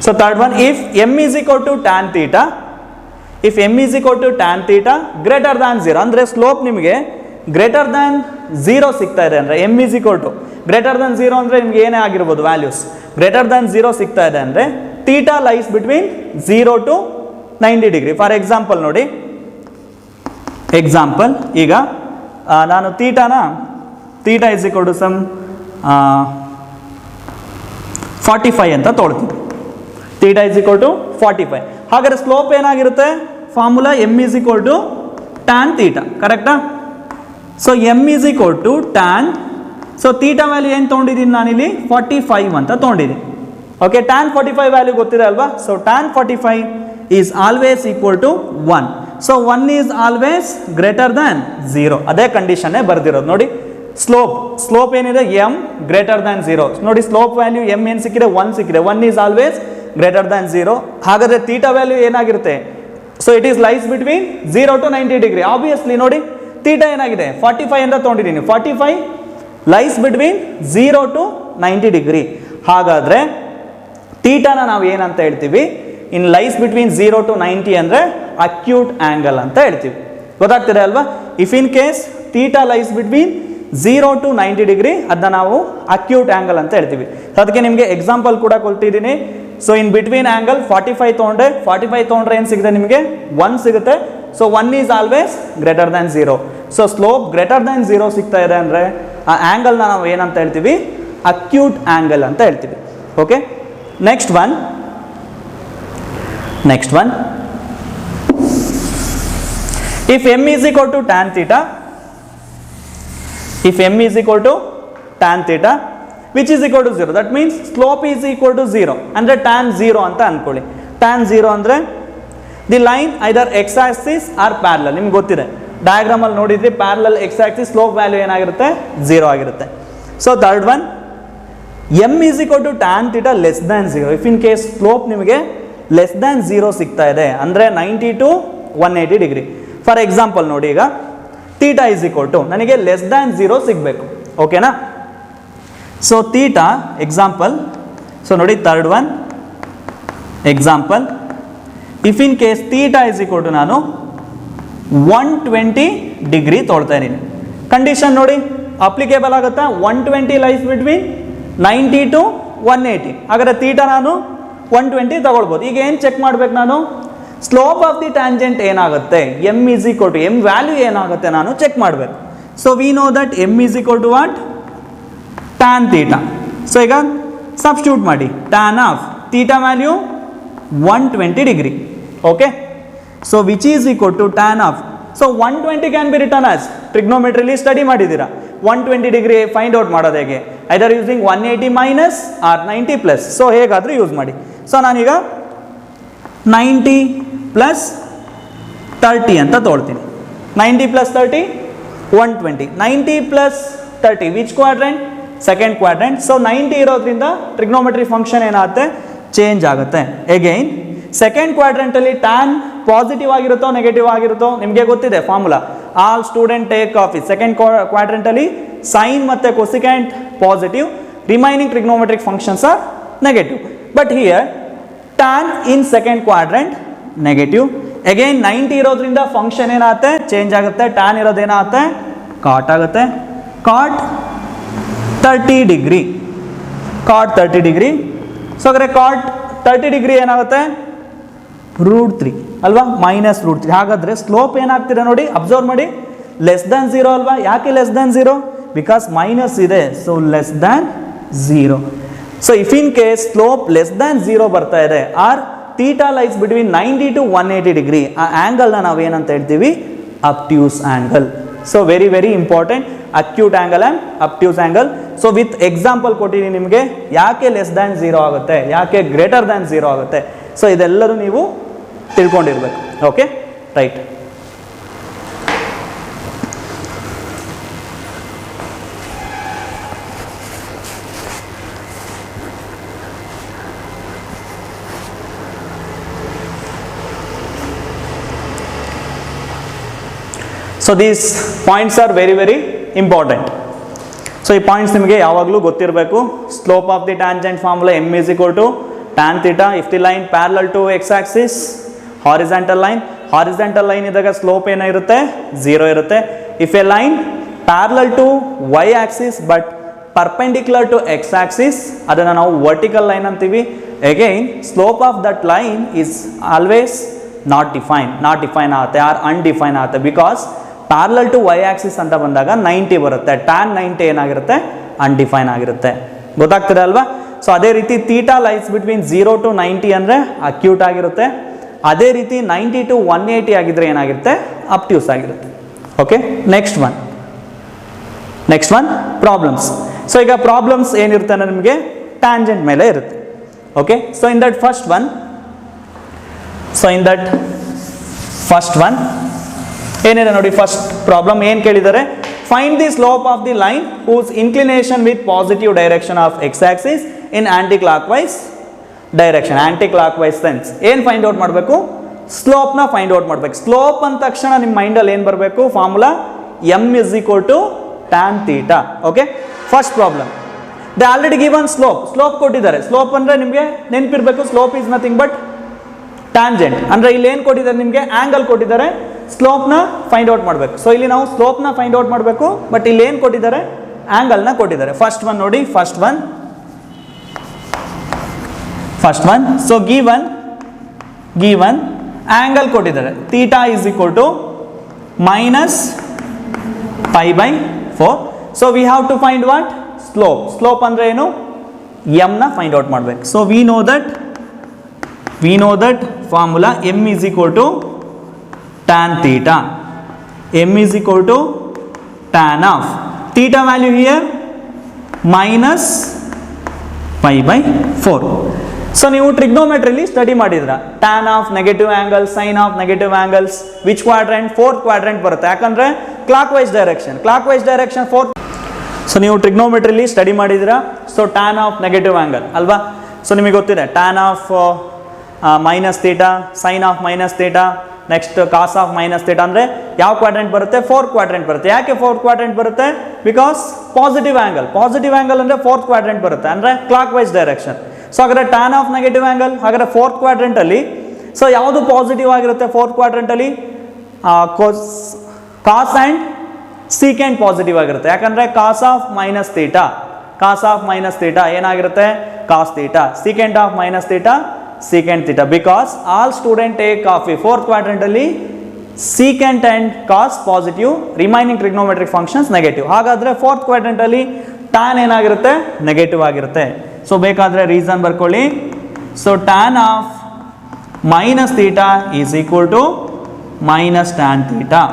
so third one, if m is equal to tan theta, if m is equal to tan theta greater than 0 ಅಂದರೆ slope ನಿಮಗೆ greater than 0 ಸಿಗ್ತಾ ಇದೆ ಅಂದರೆ, m is equal to greater than 0 ಅಂದರೆ ನಿಮ್ಗೆ ಏನೇ ಆಗಿರ್ಬೋದು ವ್ಯಾಲ್ಯೂಸ್, ಗ್ರೇಟರ್ ದ್ಯಾನ್ 0 ಸಿಗ್ತಾ ಇದೆ ಅಂದರೆ theta lies between 0 to 90 degree. For example ನೋಡಿ, ಎಕ್ಸಾಂಪಲ್ ಈಗ ನಾನು theta is equal to some 45 ಅಂತ ತೊಗೊಳ್ತೀನಿ. Theta is equal to 45. ಹಾಗಾದ್ರೆ ಸ್ಲೋಪ್ ಏನಾಗಿರುತ್ತೆ, formula m is equal to tan theta, ಕರೆಕ್ಟಾ. So m is equal to tan, so theta value ಏನು ತೊಗೊಂಡಿದ್ದೀನಿ ನಾನಿಲ್ಲಿ 45 ಅಂತ ತೊಗೊಂಡಿದ್ದೀನಿ. ಓಕೆ, ಟ್ಯಾನ್ 45 ವ್ಯಾಲ್ಯೂ ಗೊತ್ತಿದೆ ಅಲ್ವಾ. So tan 45 is always equal to 1. So 1 is always greater than 0. ಅದೇ ಕಂಡೀಷನ್ನೇ ಬರ್ದಿರೋದು ನೋಡಿ. ಸ್ಲೋಪ್ ಏನಿದೆ m ಗ್ರೇಟರ್ ದ್ಯಾನ್ 0 ನೋಡಿ. ಸ್ಲೋಪ್ ವ್ಯಾಲ್ಯೂ m ಏನು ಸಿಕ್ಕಿದೆ 1 ಸಿಕ್ಕಿದೆ. 1 ಈಸ್ ಆಲ್ವೇಸ್ ಗ್ರೇಟರ್ ದ್ಯಾನ್ 0. ಹಾಗಾದ್ರೆ ಥೀಟಾ ವ್ಯಾಲ್ಯೂ ಏನಾಗಿರುತ್ತೆ, so it is lies between 0 to 90 degree. Obviously ನೋಡಿ ಥೀಟಾ ಏನಾಗಿದೆ 45 ಅಂತ ತೊಗೊಂಡಿದ್ದೀನಿ. 45 ಲೈಸ್ ಬಿಟ್ವೀನ್ 0 ಟು 90 ಡಿಗ್ರಿ. ಹಾಗಾದರೆ ಥೀಟಾನ ನಾವು ಏನಂತ ಹೇಳ್ತೀವಿ, ಇನ್ ಲೈಸ್ ಬಿಟ್ವೀನ್ 0 ಟು 90 ಅಂದರೆ ಅಕ್ಯೂಟ್ ಆ್ಯಂಗಲ್ ಅಂತ ಹೇಳ್ತೀವಿ. ಗೊತ್ತಾಗ್ತಿದೆ ಅಲ್ವಾ. If in case theta lies between 0 to 90 degree ಅದನ್ನ ನಾವು ಅಕ್ಯೂಟ್ ಆ್ಯಂಗಲ್ ಅಂತ ಹೇಳ್ತೀವಿ. ಅದಕ್ಕೆ ನಿಮಗೆ ಎಕ್ಸಾಂಪಲ್ ಕೂಡ ಕೊಟ್ಟಿದ್ದೀನಿ. ಸೊ ಇನ್ ಬಿಟ್ವೀನ್ ಆ್ಯಂಗಲ್ 45 ತೊಗೊಂಡ್ರೆ ಏನು ಸಿಗುತ್ತೆ ನಿಮಗೆ 1 ಸಿಗುತ್ತೆ. So 1 is always greater than 0. So slope greater than 0 ಸಿಗ್ತಾ ಇದೆ ಅಂದರೆ ಆ ಆ್ಯಂಗಲ್ನ ನಾವು ಏನಂತ ಹೇಳ್ತೀವಿ, ಅಕ್ಯೂಟ್ ಆ್ಯಂಗಲ್ ಅಂತ ಹೇಳ್ತೀವಿ. Okay, next one if m is equal to tan theta, which is equal to 0. That means slope is equal to 0 ಅಂದರೆ ಟ್ಯಾನ್ 0 ಅಂತ ಅನ್ಕೊಳ್ಳಿ. ಟ್ಯಾನ್ 0 ಅಂದರೆ the line either X axis or parallel. ನಿಮ್ಗೆ ಗೊತ್ತಿದೆ ಡಯಾಗ್ರಾಮಲ್ಲಿ ನೋಡಿದ್ರಿ, parallel X axis, slope value ಏನಾಗಿರುತ್ತೆ 0 ಆಗಿರುತ್ತೆ. So third one, M is equal to tan theta less than 0. If in case slope ನಿಮಗೆ ಲೆಸ್ ದ್ಯಾನ್ 0 ಸಿಗ್ತಾ ಇದೆ ಅಂದರೆ 90 to 180 ಡಿಗ್ರಿ. ಫಾರ್ ಎಕ್ಸಾಂಪಲ್ ನೋಡಿ, ಈಗ ಥೀಟಾ ಈಸ್ ಈಕ್ವಲ್ ಟು ನನಗೆ ಲೆಸ್ ದ್ಯಾನ್ 0 ಸಿಗಬೇಕು. ಓಕೆನಾ? ಸೊ ಥೀಟಾ ಎಕ್ಸಾಂಪಲ್, ಸೊ ನೋಡಿ third one example, if in case theta is equal to ನಾನು 120 ಡಿಗ್ರಿ ತೊಳ್ತಾ ಇದ್ದೀನಿ. ಕಂಡೀಷನ್ ನೋಡಿ ಅಪ್ಲಿಕೇಬಲ್ ಆಗುತ್ತಾ? 120 ಲೈಸ್ ಬಿಟ್ವೀನ್ 90 to 180. ಹಾಗಾದ್ರೆ ಥೀಟಾ ನಾನು 120 ತಗೊಳ್ಬೋದು. ಈಗ ಏನು ಚೆಕ್ ಮಾಡ್ಬೇಕು ನಾನು? ಸ್ಲೋಪ್ ಆಫ್ ದಿ ಟ್ಯಾಂಜೆಂಟ್ ಏನಾಗುತ್ತೆ, M is equal to, m value ಏನಾಗುತ್ತೆ ನಾನು ಚೆಕ್ ಮಾಡಬೇಕು. So we know that m is equal to what? Tan theta. So ಈಗ ಸಬ್ಸ್ಟಿಟ್ಯೂಟ್ ಮಾಡಿ, tan of theta value 120 degree. Okay, so which is equal to tan of, so 120 can be written as, ಟ್ರಿಗ್ನೋಮೆಟ್ರಿಲಿ study ಮಾಡಿದ್ದೀರಾ 120 degree find out ಮಾಡೋದು ಹೇಗೆ, either using 180 minus or 90 plus. So ಹೇಗಾದರೂ use ಮಾಡಿ. So ನಾನೀಗ 90 plus 30 ಅಂತ ತೊಗೊಳ್ತೀನಿ. 90 plus 30 120, 90 plus 30 which quadrant? Second quadrant. So 90 ಇರೋದ್ರಿಂದ ಟ್ರಿಗ್ನೋಮೆಟ್ರಿ ಫಂಕ್ಷನ್ ಏನಾಗುತ್ತೆ, ಚೇಂಜ್ ಆಗುತ್ತೆ. ಅಗೈನ್ ಸೆಕೆಂಡ್ ಕ್ವಾಡ್ರೆಂಟಲ್ಲಿ ಟ್ಯಾನ್ ಪಾಸಿಟಿವ್ ಆಗಿರುತ್ತೋ ನೆಗೆಟಿವ್ ಆಗಿರುತ್ತೋ ನಿಮಗೆ ಗೊತ್ತಿದೆ formula. All student take office. Second ಕ್ವಾಡ್ರೆಂಟಲ್ಲಿ ಸೈನ್ ಮತ್ತು cosecant positive, remaining trigonometric functions are negative. But here tan in second quadrant negative. Again 90 ಇರೋದ್ರಿಂದ ಫಂಕ್ಷನ್ ಏನಾಗುತ್ತೆ, ಚೇಂಜ್ ಆಗುತ್ತೆ. ಟ್ಯಾನ್ ಇರೋದೇನಾಗುತ್ತೆ, ಕಾಟ್ ಆಗುತ್ತೆ. ಕಾಟ್ 30 ಡಿಗ್ರಿ, ಕಾಟ್ 30 ಡಿಗ್ರಿ. ಸೊ ಹಾಗಾದ್ರೆ ಕಾಟ್ 30 ಡಿಗ್ರಿ ಏನಾಗುತ್ತೆ, √3 ಅಲ್ವಾ, -√3. ಹಾಗಾದ್ರೆ ಸ್ಲೋಪ್ ಏನಾಗ್ತಿದೆ ನೋಡಿ, ಅಬ್ಸರ್ವ್ ಮಾಡಿ, ಲೆಸ್ ದ್ಯಾನ್ 0 ಅಲ್ವಾ. ಯಾಕೆ ಲೆಸ್ ದ್ಯಾನ್ 0? ಬಿಕಾಸ್ ಮೈನಸ್ ಇದೆ, so less than 0. So if in case slope less than 0 ಬರ್ತಾ ಇದೆ, or theta lies between 90 to 180 degree, ಆ ಆ್ಯಂಗಲ್ನ ನಾವೇನಂತ ಹೇಳ್ತೀವಿ, obtuse angle. So very very important, acute angle and obtuse angle. So with example ಕೊಟ್ಟಿದ್ದೀನಿ ನಿಮಗೆ, ಯಾಕೆ ಲೆಸ್ ದ್ಯಾನ್ 0 ಆಗುತ್ತೆ, ಯಾಕೆ ಗ್ರೇಟರ್ ದ್ಯಾನ್ 0 ಆಗುತ್ತೆ. ಸೊ ಇದೆಲ್ಲರೂ ನೀವು ತಿಳ್ಕೊಂಡಿರ್ಬೇಕು. Okay, right. So these points are very very important. So ಈ ಪಾಯಿಂಟ್ಸ್ ನಿಮಗೆ ಯಾವಾಗಲೂ ಗೊತ್ತಿರಬೇಕು. Slope of the tangent formula M is equal to tan theta if the line parallel to X axis, horizontal line. Horizontal line ಇದ್ದಾಗ slope ಏನಿರುತ್ತೆ, 0 ಇರುತ್ತೆ. If a line parallel to Y axis but perpendicular to X axis, ಅದನ್ನು ನಾವು vertical line ಅಂತೀವಿ. Again slope of that line is always not define ಆಗುತ್ತೆ or undefine ಆಗುತ್ತೆ. Because parallel to Y axis ಅಂತ ಬಂದಾಗ 90 ಬರುತ್ತೆ, ಟ್ಯಾನ್ 90 ಏನಾಗಿರುತ್ತೆ, ಅನ್ಡಿಫೈನ್ ಆಗಿರುತ್ತೆ. ಗೊತ್ತಾಗ್ತದೆ ಅಲ್ವಾ? ಸೊ ಅದೇ ರೀತಿ ಥೀಟಾ ಲೈಸ್ ಬಿಟ್ವೀನ್ 0 to 90 ಅಂದರೆ ಅಕ್ಯೂಟ್ ಆಗಿರುತ್ತೆ. ಅದೇ ರೀತಿ 90 to 180 ಆಗಿದ್ರೆ ಏನಾಗಿರುತ್ತೆ, ಅಬ್ಟ್ಯೂಸ್ ಆಗಿರುತ್ತೆ. Okay, next one problems. So ಈಗ ಪ್ರಾಬ್ಲಮ್ಸ್ ಏನಿರುತ್ತೆ ಅಂದರೆ ನಿಮಗೆ ಟ್ಯಾಂಜೆಂಟ್ ಮೇಲೆ ಇರುತ್ತೆ. Okay, so in that first one ಏನಿದೆ ನೋಡಿ. ಫಸ್ಟ್ ಪ್ರಾಬ್ಲಮ್ ಏನು ಕೇಳಿದ್ದಾರೆ, find the slope of the line whose inclination with positive direction of X axis in aunty clock wise direction, anticlockwise sense. ಏನು find out ಮಾಡಬೇಕು, ಸ್ಲೋಪ್ನ find out ಮಾಡಬೇಕು. Slope ಅಂದ ತಕ್ಷಣ ನಿಮ್ಮ ಮೈಂಡಲ್ಲಿ ಏನು ಬರಬೇಕು, formula M is equal to tan theta. Okay, first problem they already given slope ಕೊಟ್ಟಿದ್ದಾರೆ. ಸ್ಲೋಪ್ ಅಂದರೆ ನಿಮಗೆ ನೆನಪಿರಬೇಕು, slope is nothing but tangent. ಅಂದರೆ ಇಲ್ಲಿ ಏನು ಕೊಟ್ಟಿದ್ದಾರೆ, ನಿಮಗೆ ಆ್ಯಂಗಲ್ ಕೊಟ್ಟಿದ್ದಾರೆ, ಸ್ಲೋಪ್ನ ಫೈಂಡ್ ಔಟ್ ಮಾಡಬೇಕು. ಸೊ ಇಲ್ಲಿ ನಾವು ಸ್ಲೋಪ್ನ ಫೈಂಡ್ ಔಟ್ ಮಾಡಬೇಕು, ಬಟ್ ಇಲ್ಲಿ ಏನು ಕೊಟ್ಟಿದ್ದಾರೆ, ಆ್ಯಂಗಲ್ನ ಕೊಟ್ಟಿದ್ದಾರೆ. ಫಸ್ಟ್ ಒನ್ ನೋಡಿ, first one. So given angle ಕೊಟ್ಟಿದ್ದಾರೆ, theta is equal to -π/4. So we have to find what, slope ಅಂದರೆ ಏನು, ಎಮ್ನ ಫೈಂಡ್ ಔಟ್ ಮಾಡಬೇಕು. So we know that formula M is equal to tan theta. M is equal to tan of theta value here pi by 4. So ನೀವು ಟ್ರಿಗ್ನೋಮೆಟ್ರಿಲಿ study ಮಾಡಿದ್ರ tan of negative angles, sine of negative angles, which quadrant, fourth quadrant ಬರುತ್ತೆ, ಯಾಕಂದ್ರೆ clock wise direction fourth. So ನೀವು ಟ್ರಿಗ್ನೋಮೆಟ್ರಿಲಿ study ಮಾಡಿದಿರಾ. So tan of negative angle ಅಲ್ವಾ, so ನಿಮಗೆ ಗೊತ್ತಿದೆ tan of minus theta, sine of minus theta, next cos of minus theta ಅಂದರೆ ಯಾವ ಕ್ವಾಡ್ರೆಂಟ್ ಬರುತ್ತೆ, ಫೋರ್ತ್ ಕ್ವಾಡ್ರೆಂಟ್ ಬರುತ್ತೆ. ಯಾಕೆ ಫೋರ್ತ್ ಕ್ವಾಡ್ರೆಂಟ್ ಬರುತ್ತೆ? ಬಿಕಾಸ್ ಪಾಸಿಟಿವ್ ಆಂಗಲ್ ಅಂದರೆ ಫೋರ್ತ್ ಕ್ವಾಡ್ರೆಂಟ್ ಬರುತ್ತೆ, ಅಂದರೆ ಕ್ಲಾಕ್ ವೈಸ್ ಡೈರೆಕ್ಷನ್. ಸೊ ಹಾಗಾದ್ರೆ ಟ್ಯಾನ್ ಆಫ್ ನೆಗೆಟಿವ್ ಆಂಗಲ್, ಹಾಗಾದ್ರೆ ಫೋರ್ತ್ ಕ್ವಾಡ್ರೆಂಟಲ್ಲಿ ಸೊ ಯಾವುದು ಪಾಸಿಟಿವ್ ಆಗಿರುತ್ತೆ ಫೋರ್ತ್ ಕ್ವಾಡ್ರೆಂಟಲ್ಲಿ? ಕಾಸ್ ಆ್ಯಂಡ್ ಸೀಕೆಂಟ್ ಪಾಸಿಟಿವ್ ಆಗಿರುತ್ತೆ, ಯಾಕಂದರೆ ಕಾಸ್ ಆಫ್ ಮೈನಸ್ ಥೀಟಾ ಏನಾಗಿರುತ್ತೆ? Cos theta. Secant of minus theta secant theta, because all student take coffee. Fourth quadrant ಅಲ್ಲಿ secant and cos positive, remaining trigonometric functions negative. ಹಾಗಾದ್ರೆ fourth quadrant ಅಲ್ಲಿ tan ಏನಾಗಿರುತ್ತೆ? Negative ಆಗಿರುತ್ತೆ. So ಬೇಕಾದ್ರೆ reason ಬರ್ಕೊಳ್ಳಿ. So tan of minus theta is equal to minus tan theta.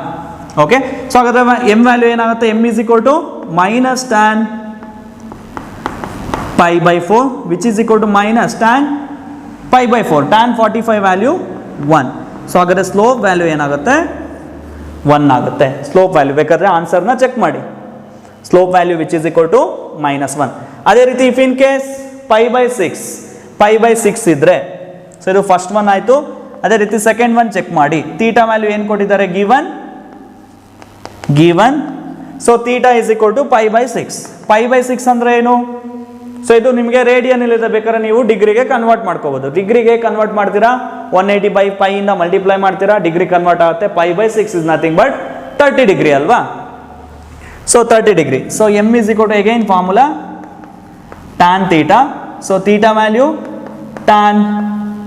Okay, so ಹಾಗಾದ್ರೆ M value ಏನಾಗುತ್ತೆ? M is equal to minus tan pi by 4 which is equal to minus tan pi by 4. Tan 45 value 1. So ಹಾಗಾದ್ರೆ slope value ಏನಾಗುತ್ತೆ? 1 ಆಗುತ್ತೆ. Slope value ಬೇಕಾದ್ರೆ ಆನ್ಸರ್ನ check ಮಾಡಿ. Slope value which is equal to -1. ಅದೇ ರೀತಿ if in case pi by 6 ಇದ್ರೆ, so ಇದು ಫಸ್ಟ್ ಒನ್ ಆಯಿತು. ಅದೇ ರೀತಿ ಸೆಕೆಂಡ್ ಒನ್ ಚೆಕ್ ಮಾಡಿ. ಥೀಟಾ ವ್ಯಾಲ್ಯೂ ಏನು ಕೊಟ್ಟಿದ್ದಾರೆ? Given. So theta is equal to pi by 6. Pi by 6 ಅಂದರೆ ಏನು? ಸೊ ಇದು ನಿಮಗೆ ರೇಡಿಯನ್ ಇಲ್ಲದೆ ಬೇಕಾದ್ರೆ ನೀವು ಡಿಗ್ರಿಗೆ ಕನ್ವರ್ಟ್ ಮಾಡ್ಕೋಬಹುದು. ಡಿಗ್ರಿಗೆ ಕನ್ವರ್ಟ್ ಮಾಡ್ತೀರಾ 180 ಬೈ ಪೈ ಇಂದ ಮಲ್ಟಿಪ್ಲೈ ಮಾಡ್ತೀರಾ, ಡಿಗ್ರಿ ಕನ್ವರ್ಟ್ ಆಗುತ್ತೆ. Pi by 6 is nothing but 30 degree ಅಲ್ವಾ? So 30 degree. So M is equal to again formula tan theta. So theta value tan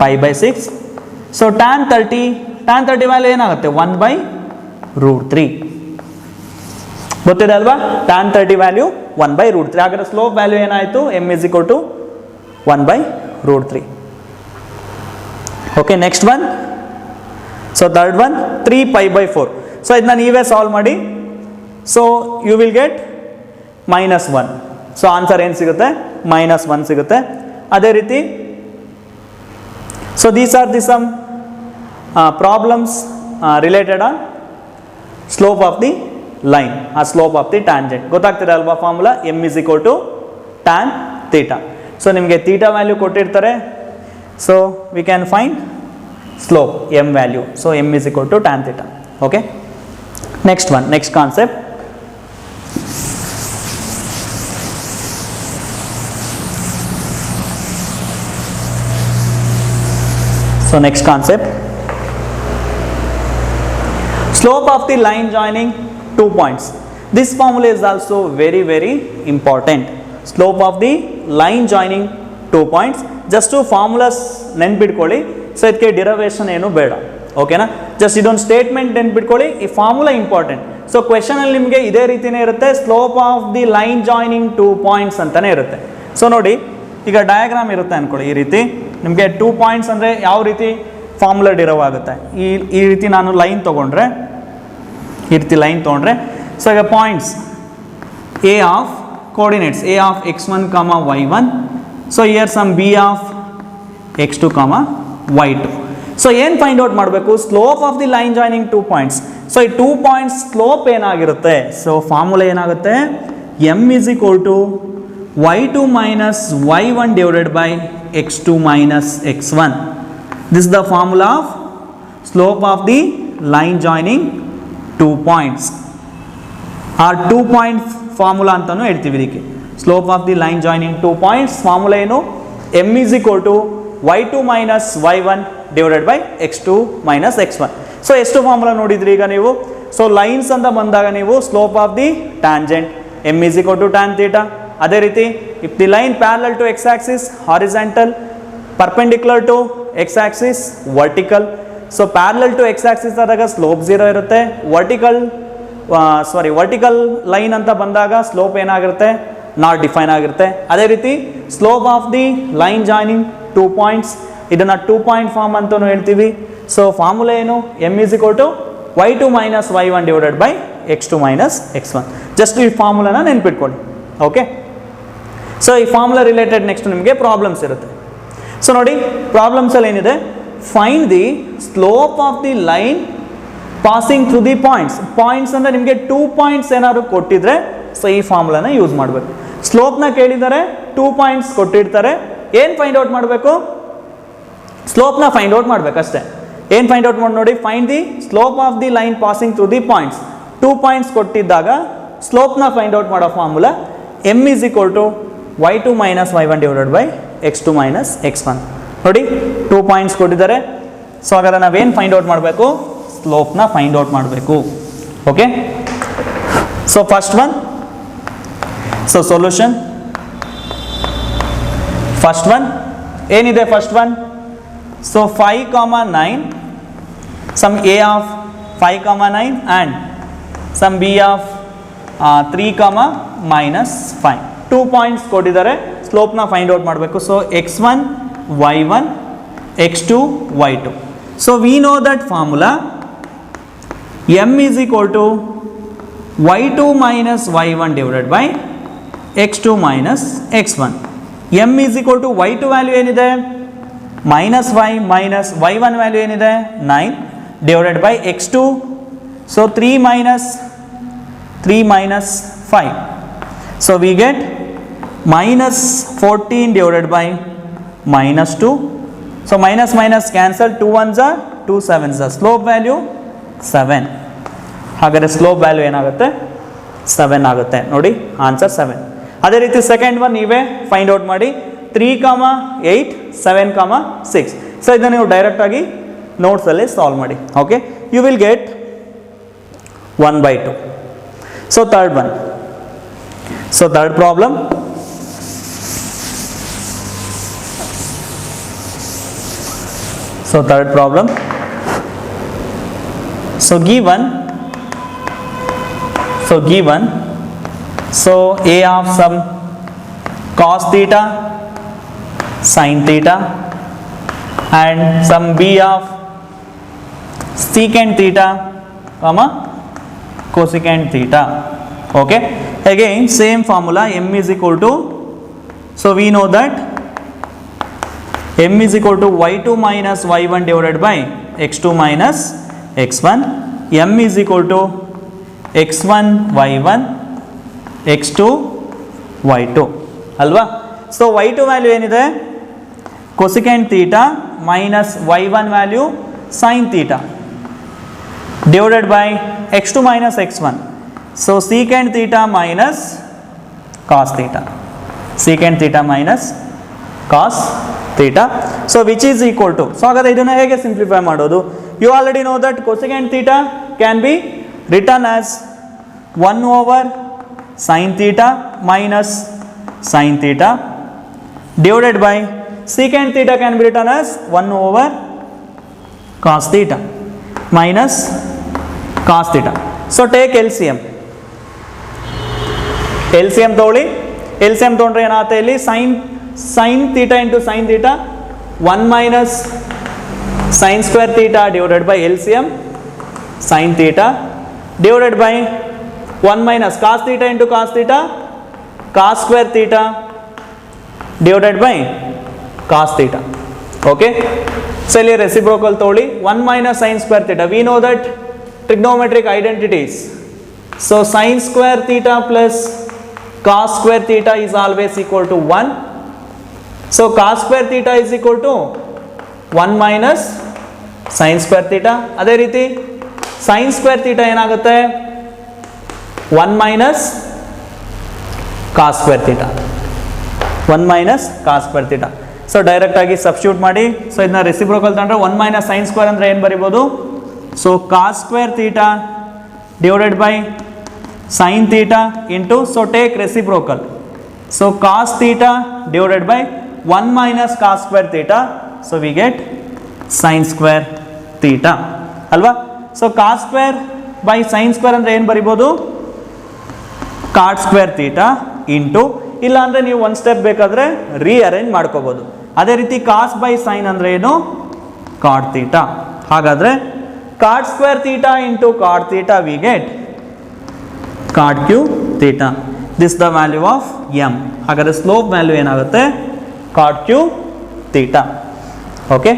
pi by 6. So tan 30 value ಏನಾಗುತ್ತೆ? 1/√3. ಗೊತ್ತಿದೆ ಅಲ್ವಾ? Tan 30 value 1/√3. ಹಾಗಾದ್ರೆ slope value ಏನಾಯಿತು? M is equal to 1/√3. Okay, next one. So third one 3 pi by 4. So ಇದನ್ನ ನೀವೇ solve ಮಾಡಿ. So you will get -1. So answer ಏನು ಸಿಗುತ್ತೆ? -1 ಸಿಗುತ್ತೆ. ಅದೇ ರೀತಿ so these are the some problems related on slope of the line, ಆ slope of the tangent. ಗೊತ್ತಾಗ್ತಿದೆ ಅಲ್ವಾ formula? M is equal to tan theta. So ನಿಮಗೆ ಥೀಟಾ ವ್ಯಾಲ್ಯೂ ಕೊಟ್ಟಿರ್ತಾರೆ. So we can find slope M value. So M is equal to tan theta. Okay, next one, next concept. So next concept, slope of the line joining 2 points. This formula is also very very important. Slope of the line joining 2 points. Just to formulas ನೆನ್ಪಿಟ್ಕೊಳ್ಳಿ. So ಇದಕ್ಕೆ derivation ಏನು ಬೇಡ. ಓಕೆನಾ? Just ಇದೊಂದು statement ನೆನ್ಪಿಟ್ಕೊಳ್ಳಿ. ಈ formula important. So ಕ್ವೆಶನಲ್ಲಿ ನಿಮಗೆ ಇದೇ ರೀತಿಯೇ ಇರುತ್ತೆ. Slope of the line joining 2 points ಅಂತಲೇ ಇರುತ್ತೆ. ಸೊ ನೋಡಿ, ಈಗ ಡಯಾಗ್ರಾಮ್ ಇರುತ್ತೆ ಅಂದ್ಕೊಳ್ಳಿ. ಈ ರೀತಿ ನಿಮಗೆ 2 ಪಾಯಿಂಟ್ಸ್ ಅಂದರೆ ಯಾವ ರೀತಿ ಫಾರ್ಮುಲಾ ಡಿರವ್ ಆಗುತ್ತೆ? ಈ ರೀತಿ ನಾನು ಲೈನ್ ತೊಗೊಂಡ್ರೆ, ಈ ರೀತಿ ಲೈನ್ ತೊಗೊಂಡ್ರೆ, ಸೊ ಈಗ points A of coordinates A of x1, y1. So here some B of x2, y2. So ಏನು ಫೈಂಡ್ ಔಟ್ ಮಾಡಬೇಕು? Slope of the line joining 2 points. So ಈ 2 ಪಾಯಿಂಟ್ಸ್ ಸ್ಲೋಪ್ ಏನಾಗಿರುತ್ತೆ? ಸೊ ಫಾರ್ಮುಲಾ ಏನಾಗುತ್ತೆ? M is equal to y2 minus y1 divided by x2 minus x1. This is the formula of slope of the line joining 2 points. ಆ 2 point formula ಅಂತಲೂ ಹೇಳ್ತೀವಿ ಇದಕ್ಕೆ. Slope of the line joining 2 points formula ಏನು? M is equal to y2 minus y1 divided by x2 minus x1. So ಎಷ್ಟು formula ನೋಡಿದ್ರಿ ಈಗ ನೀವು? So lines ಅಂತ ಬಂದಾಗ ನೀವು slope of the tangent m is equal to tan theta. ಅದೇ ರೀತಿ if the line parallel to x axis horizontal, perpendicular to x axis vertical. So parallel to x axis ಆದಾಗ slope 0 ಇರುತ್ತೆ. Vertical line ಅಂತ ಬಂದಾಗ slope ಏನಾಗಿರುತ್ತೆ? Not define ಆಗಿರುತ್ತೆ. ಅದೇ ರೀತಿ slope of the line joining 2 points, ಇದನ್ನು 2 ಪಾಯಿಂಟ್ ಫಾರ್ಮ್ ಅಂತಲೂ ಹೇಳ್ತೀವಿ. ಸೊ ಫಾರ್ಮುಲಾ ಏನು? M is equal to y2 minus y1 divided by x2 minus x1. Just ಈ ಫಾರ್ಮುಲಾನ ನೆನ್ಪಿಟ್ಕೊಳ್ಳಿ. ಓಕೆ, ಸೊ ಈ ಫಾರ್ಮುಲಾ ರಿಲೇಟೆಡ್ ನೆಕ್ಸ್ಟ್ ನಿಮಗೆ ಪ್ರಾಬ್ಲಮ್ಸ್ ಇರುತ್ತೆ. ಸೊ ನೋಡಿ ಪ್ರಾಬ್ಲಮ್ಸಲ್ಲಿ ಏನಿದೆ, find the slope of the line passing through the points. Points ಅಂದರೆ ನಿಮಗೆ 2 ಪಾಯಿಂಟ್ಸ್ ಏನಾದ್ರು ಕೊಟ್ಟಿದ್ರೆ ಸೊ ಈ ಫಾರ್ಮುಲಾನ ಯೂಸ್ ಮಾಡಬೇಕು. ಸ್ಲೋಪ್ನ ಕೇಳಿದ್ದಾರೆ, 2 ಪಾಯಿಂಟ್ಸ್ ಕೊಟ್ಟಿರ್ತಾರೆ, ಏನು ಫೈಂಡ್ ಔಟ್ ಮಾಡಬೇಕು? ಸ್ಲೋಪ್ನ ಫೈಂಡ್ ಔಟ್ ಮಾಡಬೇಕಷ್ಟೇ. ಏನು ಫೈಂಡ್ ಔಟ್ ಮಾಡಿ ನೋಡಿ, find the slope of the line passing through the points. 2 points ಕೊಟ್ಟಿದ್ದಾಗ ಸ್ಲೋಪ್ನ ಫೈಂಡ್ ಔಟ್ ಮಾಡೋ formula m is equal to y2 minus y1 divided by x2 minus x1. ನೋಡಿ 2 ಪಾಯಿಂಟ್ಸ್ ಕೊಟ್ಟಿದ್ದಾರೆ. So ಹಾಗಾದ್ರೆ ನಾವೇನು ಫೈಂಡ್ ಔಟ್ ಮಾಡಬೇಕು? ಸ್ಲೋಪ್ನ ಫೈಂಡ್ ಔಟ್ ಮಾಡಬೇಕು. Okay, so first one, so solution first one ಏನಿದೆ? First one, so 5, 9, some a of 5, 9 and some b of 3, -5. 2 points ಕೊಟ್ಟಿದ್ದಾರೆ, ಸ್ಲೋಪ್ನ ಫೈಂಡ್ ಔಟ್ ಮಾಡಬೇಕು. So x1 y1 x2 y2. So we know that formula m is equal to y2 minus y1 divided by x2 minus x1. m is equal to y2 value ಏನಿದೆ? -5 minus y1 value ಏನಿದೆ? 9 divided by x2. So 3 minus 5. So we get -14 divided by -2. So minus cancel, 2 ones are 2 sevens are. Slope value 7. ಹಾಗಾದರೆ slope value ಏನಾಗುತ್ತೆ? 7 ಆಗುತ್ತೆ. ನೋಡಿ answer 7. ಅದೇ ರೀತಿ second one ನೀವೇ find out ಮಾಡಿ. 3, 8, 7, 6. ಸೊ ಇದನ್ನು ನೀವು ಡೈರೆಕ್ಟಾಗಿ ನೋಟ್ಸಲ್ಲಿ ಸಾಲ್ವ್ ಮಾಡಿ. Okay, you will get 1/2. So third one. So third problem. So third problem. So given. So a of some cos theta, sin theta, and some b of secant theta, cosecant theta. Okay, again same formula, m is equal to, so we know that m is equal to y2 minus y1 divided by x2 minus x1. m is equal to x1 y1 x2 y2 ಅಲ್ವಾ? So y2 value ಏನಿದೆ? cosecant theta minus y1 value sin theta divided by x2 minus x1. So secant theta minus cos theta. Secant theta minus cos theta. So which is equal to. So ಹಾಗಾದ್ರೆ ಇದನ್ನು ಹೇಗೆ simplify ಮಾಡೋದು? You already know that cosecant theta can be written as 1 over sin theta minus sin theta divided by secant theta can be written as 1 over cos theta minus cos theta. So take LCM. LCM ತಗೊಳ್ಳಿ. LCM ತೊಗೊಂಡ್ರೆ ಏನಾಗುತ್ತೆ? ಇಲ್ಲಿ sin theta into sin theta 1 minus sin square theta divided by LCM sin theta divided by 1 minus cos theta into cos theta cos square theta divided by cos theta. Okay, so ಇಲ್ಲಿ reciprocal ತಗೊಳ್ಳಿ. 1 minus sin square theta, we know that trigonometric identities. So sin square theta plus cos square theta is always equal to 1. So cos square theta is equal to 1 minus sin square theta. ಅದೇ ರೀತಿ sin square theta ಏನಾಗುತ್ತೆ? 1 minus cos square theta. 1 minus cos square theta. So direct ಆಗಿ substitute ಮಾಡಿ. So ಇದನ್ನ reciprocal ತಗೊಂಡ್ರೆ 1 minus sin square ಅಂದರೆ ಏನು ಬರಿಬೋದು? So cos square theta divided by sin theta into, so take reciprocal. So cos theta divided by 1 minus cos square theta. So we get sin square theta. ಅಲ್ವಾ? So cos square by sin square ಅಂದರೆ ಏನು ಬರಿಬೋದು? cot square theta into, ಇಲ್ಲ ಅಂದರೆ ನೀವು ಒಂದು step ಬೇಕಾದರೆ rearrange ಮಾಡ್ಕೋಬೋದು. ಅದೇ ರೀತಿ cos by sin ಅಂದರೆ ಏನು? cot theta. ಹಾಗಾದರೆ cot square theta into cot theta we get cot cube theta. This the value of m. ಹಾಗಾದರೆ ಸ್ಲೋಪ್ ವ್ಯಾಲ್ಯೂ ಏನಾಗುತ್ತೆ? Cot cube theta. Okay,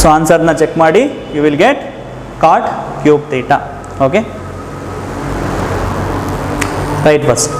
so ಆನ್ಸರ್ನ ಚೆಕ್ ಮಾಡಿ, you will get cot cube theta. Okay, right first.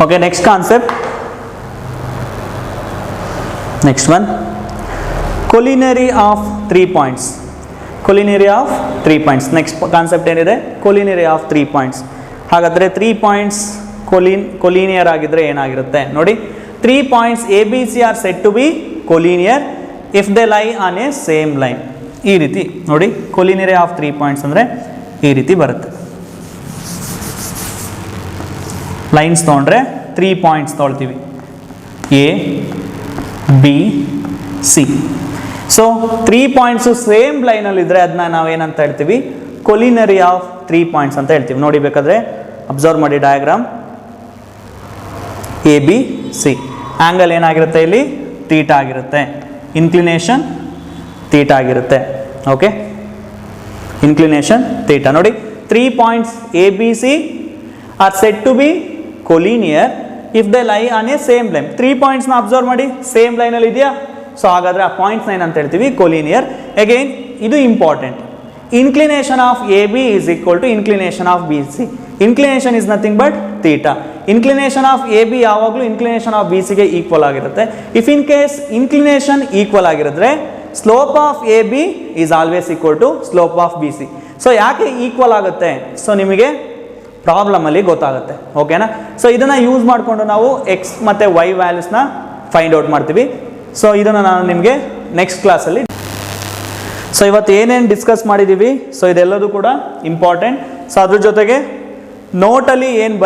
Okay, next concept. Next one, collineary of 3 points. Collineary of 3 points. Next concept ಏನಿದೆ? collineary of 3 points. ಹಾಗಾದರೆ 3 points collinear ಆಗಿದ್ರೆ ಏನಾಗಿರುತ್ತೆ ನೋಡಿ. 3 points ABC are said to be collinear if they lie on a same line. ಈ ರೀತಿ ನೋಡಿ, collineary of 3 points ಅಂದರೆ ಈ ರೀತಿ ಬರುತ್ತೆ. ಲೈನ್ಸ್ ತೊಗೊಂಡ್ರೆ 3 ಪಾಯಿಂಟ್ಸ್ ತೊಗೊಳ್ತೀವಿ, A B C. So 3 points same ಲೈನಲ್ಲಿ ಇದ್ದರೆ ಅದನ್ನ ನಾವೇನಂತ ಹೇಳ್ತೀವಿ? ಕೊಲಿನರಿ ಆಫ್ 3 ಪಾಯಿಂಟ್ಸ್ ಅಂತ ಹೇಳ್ತೀವಿ. ನೋಡಿ, ಬೇಕಾದರೆ ಅಬ್ಸರ್ವ್ ಮಾಡಿ diagram. A B C angle ಏನಾಗಿರುತ್ತೆ ಇಲ್ಲಿ? ಥೀಟಾ ಆಗಿರುತ್ತೆ. ಇನ್ಕ್ಲಿನೇಷನ್ ಥೀಟಾ ಆಗಿರುತ್ತೆ. Okay, inclination theta. ನೋಡಿ, 3 points A B C are said to be collinear if they lie on a same line. 3 points ನ ಅಬ್ಸರ್ವ್ ಮಾಡಿ, ಸೇಮ್ ಲೈನಲ್ಲಿ ಇದೆಯಾ? ಸೊ ಹಾಗಾದರೆ ಆ ಪಾಯಿಂಟ್ಸ್ನ ಏನಂತ ಹೇಳ್ತೀವಿ? ಕೊಲಿನಿಯರ್. ಅಗೈನ್ ಇದು important. Inclination of A B is equal to inclination of B C. Inclination is nothing but theta. Inclination of A B ಯಾವಾಗಲೂ ಇನ್ಕ್ಲಿನೇಷನ್ ಆಫ್ ಬಿ ಸಿಗೆ ಈಕ್ವಲ್ ಆಗಿರುತ್ತೆ. If in case inclination equal ಆಗಿರಿದ್ರೆ slope of A B is always equal to slope of B C. So ಯಾಕೆ equal ಆಗುತ್ತೆ? ಸೊ ನಿಮಗೆ ಪ್ರಾಬ್ಲಮಲ್ಲಿ ಗೊತ್ತಾಗುತ್ತೆ. ಓಕೆನಾ? ಸೊ ಇದನ್ನು ಯೂಸ್ ಮಾಡಿಕೊಂಡು ನಾವು ಎಕ್ಸ್ ಮತ್ತು ವೈ ವ್ಯಾಲ್ಯೂಸ್ನ ಫೈಂಡ್ ಔಟ್ ಮಾಡ್ತೀವಿ. ಸೊ ಇದನ್ನು ನಾನು ನಿಮಗೆ ನೆಕ್ಸ್ಟ್ ಕ್ಲಾಸಲ್ಲಿ. ಸೊ ಇವತ್ತು ಏನೇನು ಡಿಸ್ಕಸ್ ಮಾಡಿದ್ದೀವಿ, ಸೊ ಇದೆಲ್ಲದೂ ಕೂಡ ಇಂಪಾರ್ಟೆಂಟ್. ಸೊ ಅದ್ರ ಜೊತೆಗೆ ನೋಟಲ್ಲಿ ಏನು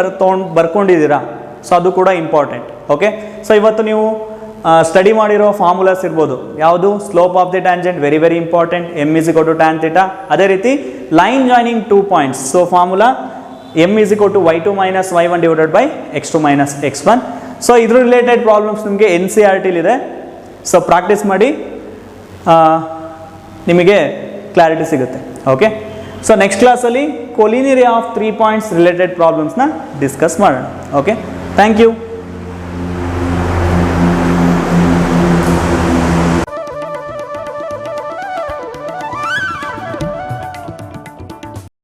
ಬರ್ಕೊಂಡಿದ್ದೀರಾ, ಸೊ ಅದು ಕೂಡ ಇಂಪಾರ್ಟೆಂಟ್. ಓಕೆ, ಸೊ ಇವತ್ತು ನೀವು ಸ್ಟಡಿ ಮಾಡಿರೋ ಫಾರ್ಮುಲಾಸ್ ಇರ್ಬೋದು. ಯಾವುದು? Slope of the tangent, very very important. M is equal to tan theta. ಅದೇ ರೀತಿ line joining 2 points. So formula m is equal to y2 minus y1 divided by x2 minus x1. So ಇದ್ರ related problems ನಿಮಗೆ NCERT ಇದೆ. ಸೊ practice ಮಾಡಿ, ನಿಮಗೆ clarity ಸಿಗುತ್ತೆ. Okay, so next ಕ್ಲಾಸಲ್ಲಿ ಕೊಲಿನಿಯರಿ ಆಫ್ 3 ಪಾಯಿಂಟ್ಸ್ ರಿಲೇಟೆಡ್ ಪ್ರಾಬ್ಲಮ್ಸ್ನ ಡಿಸ್ಕಸ್ ಮಾಡೋಣ. Okay, thank you.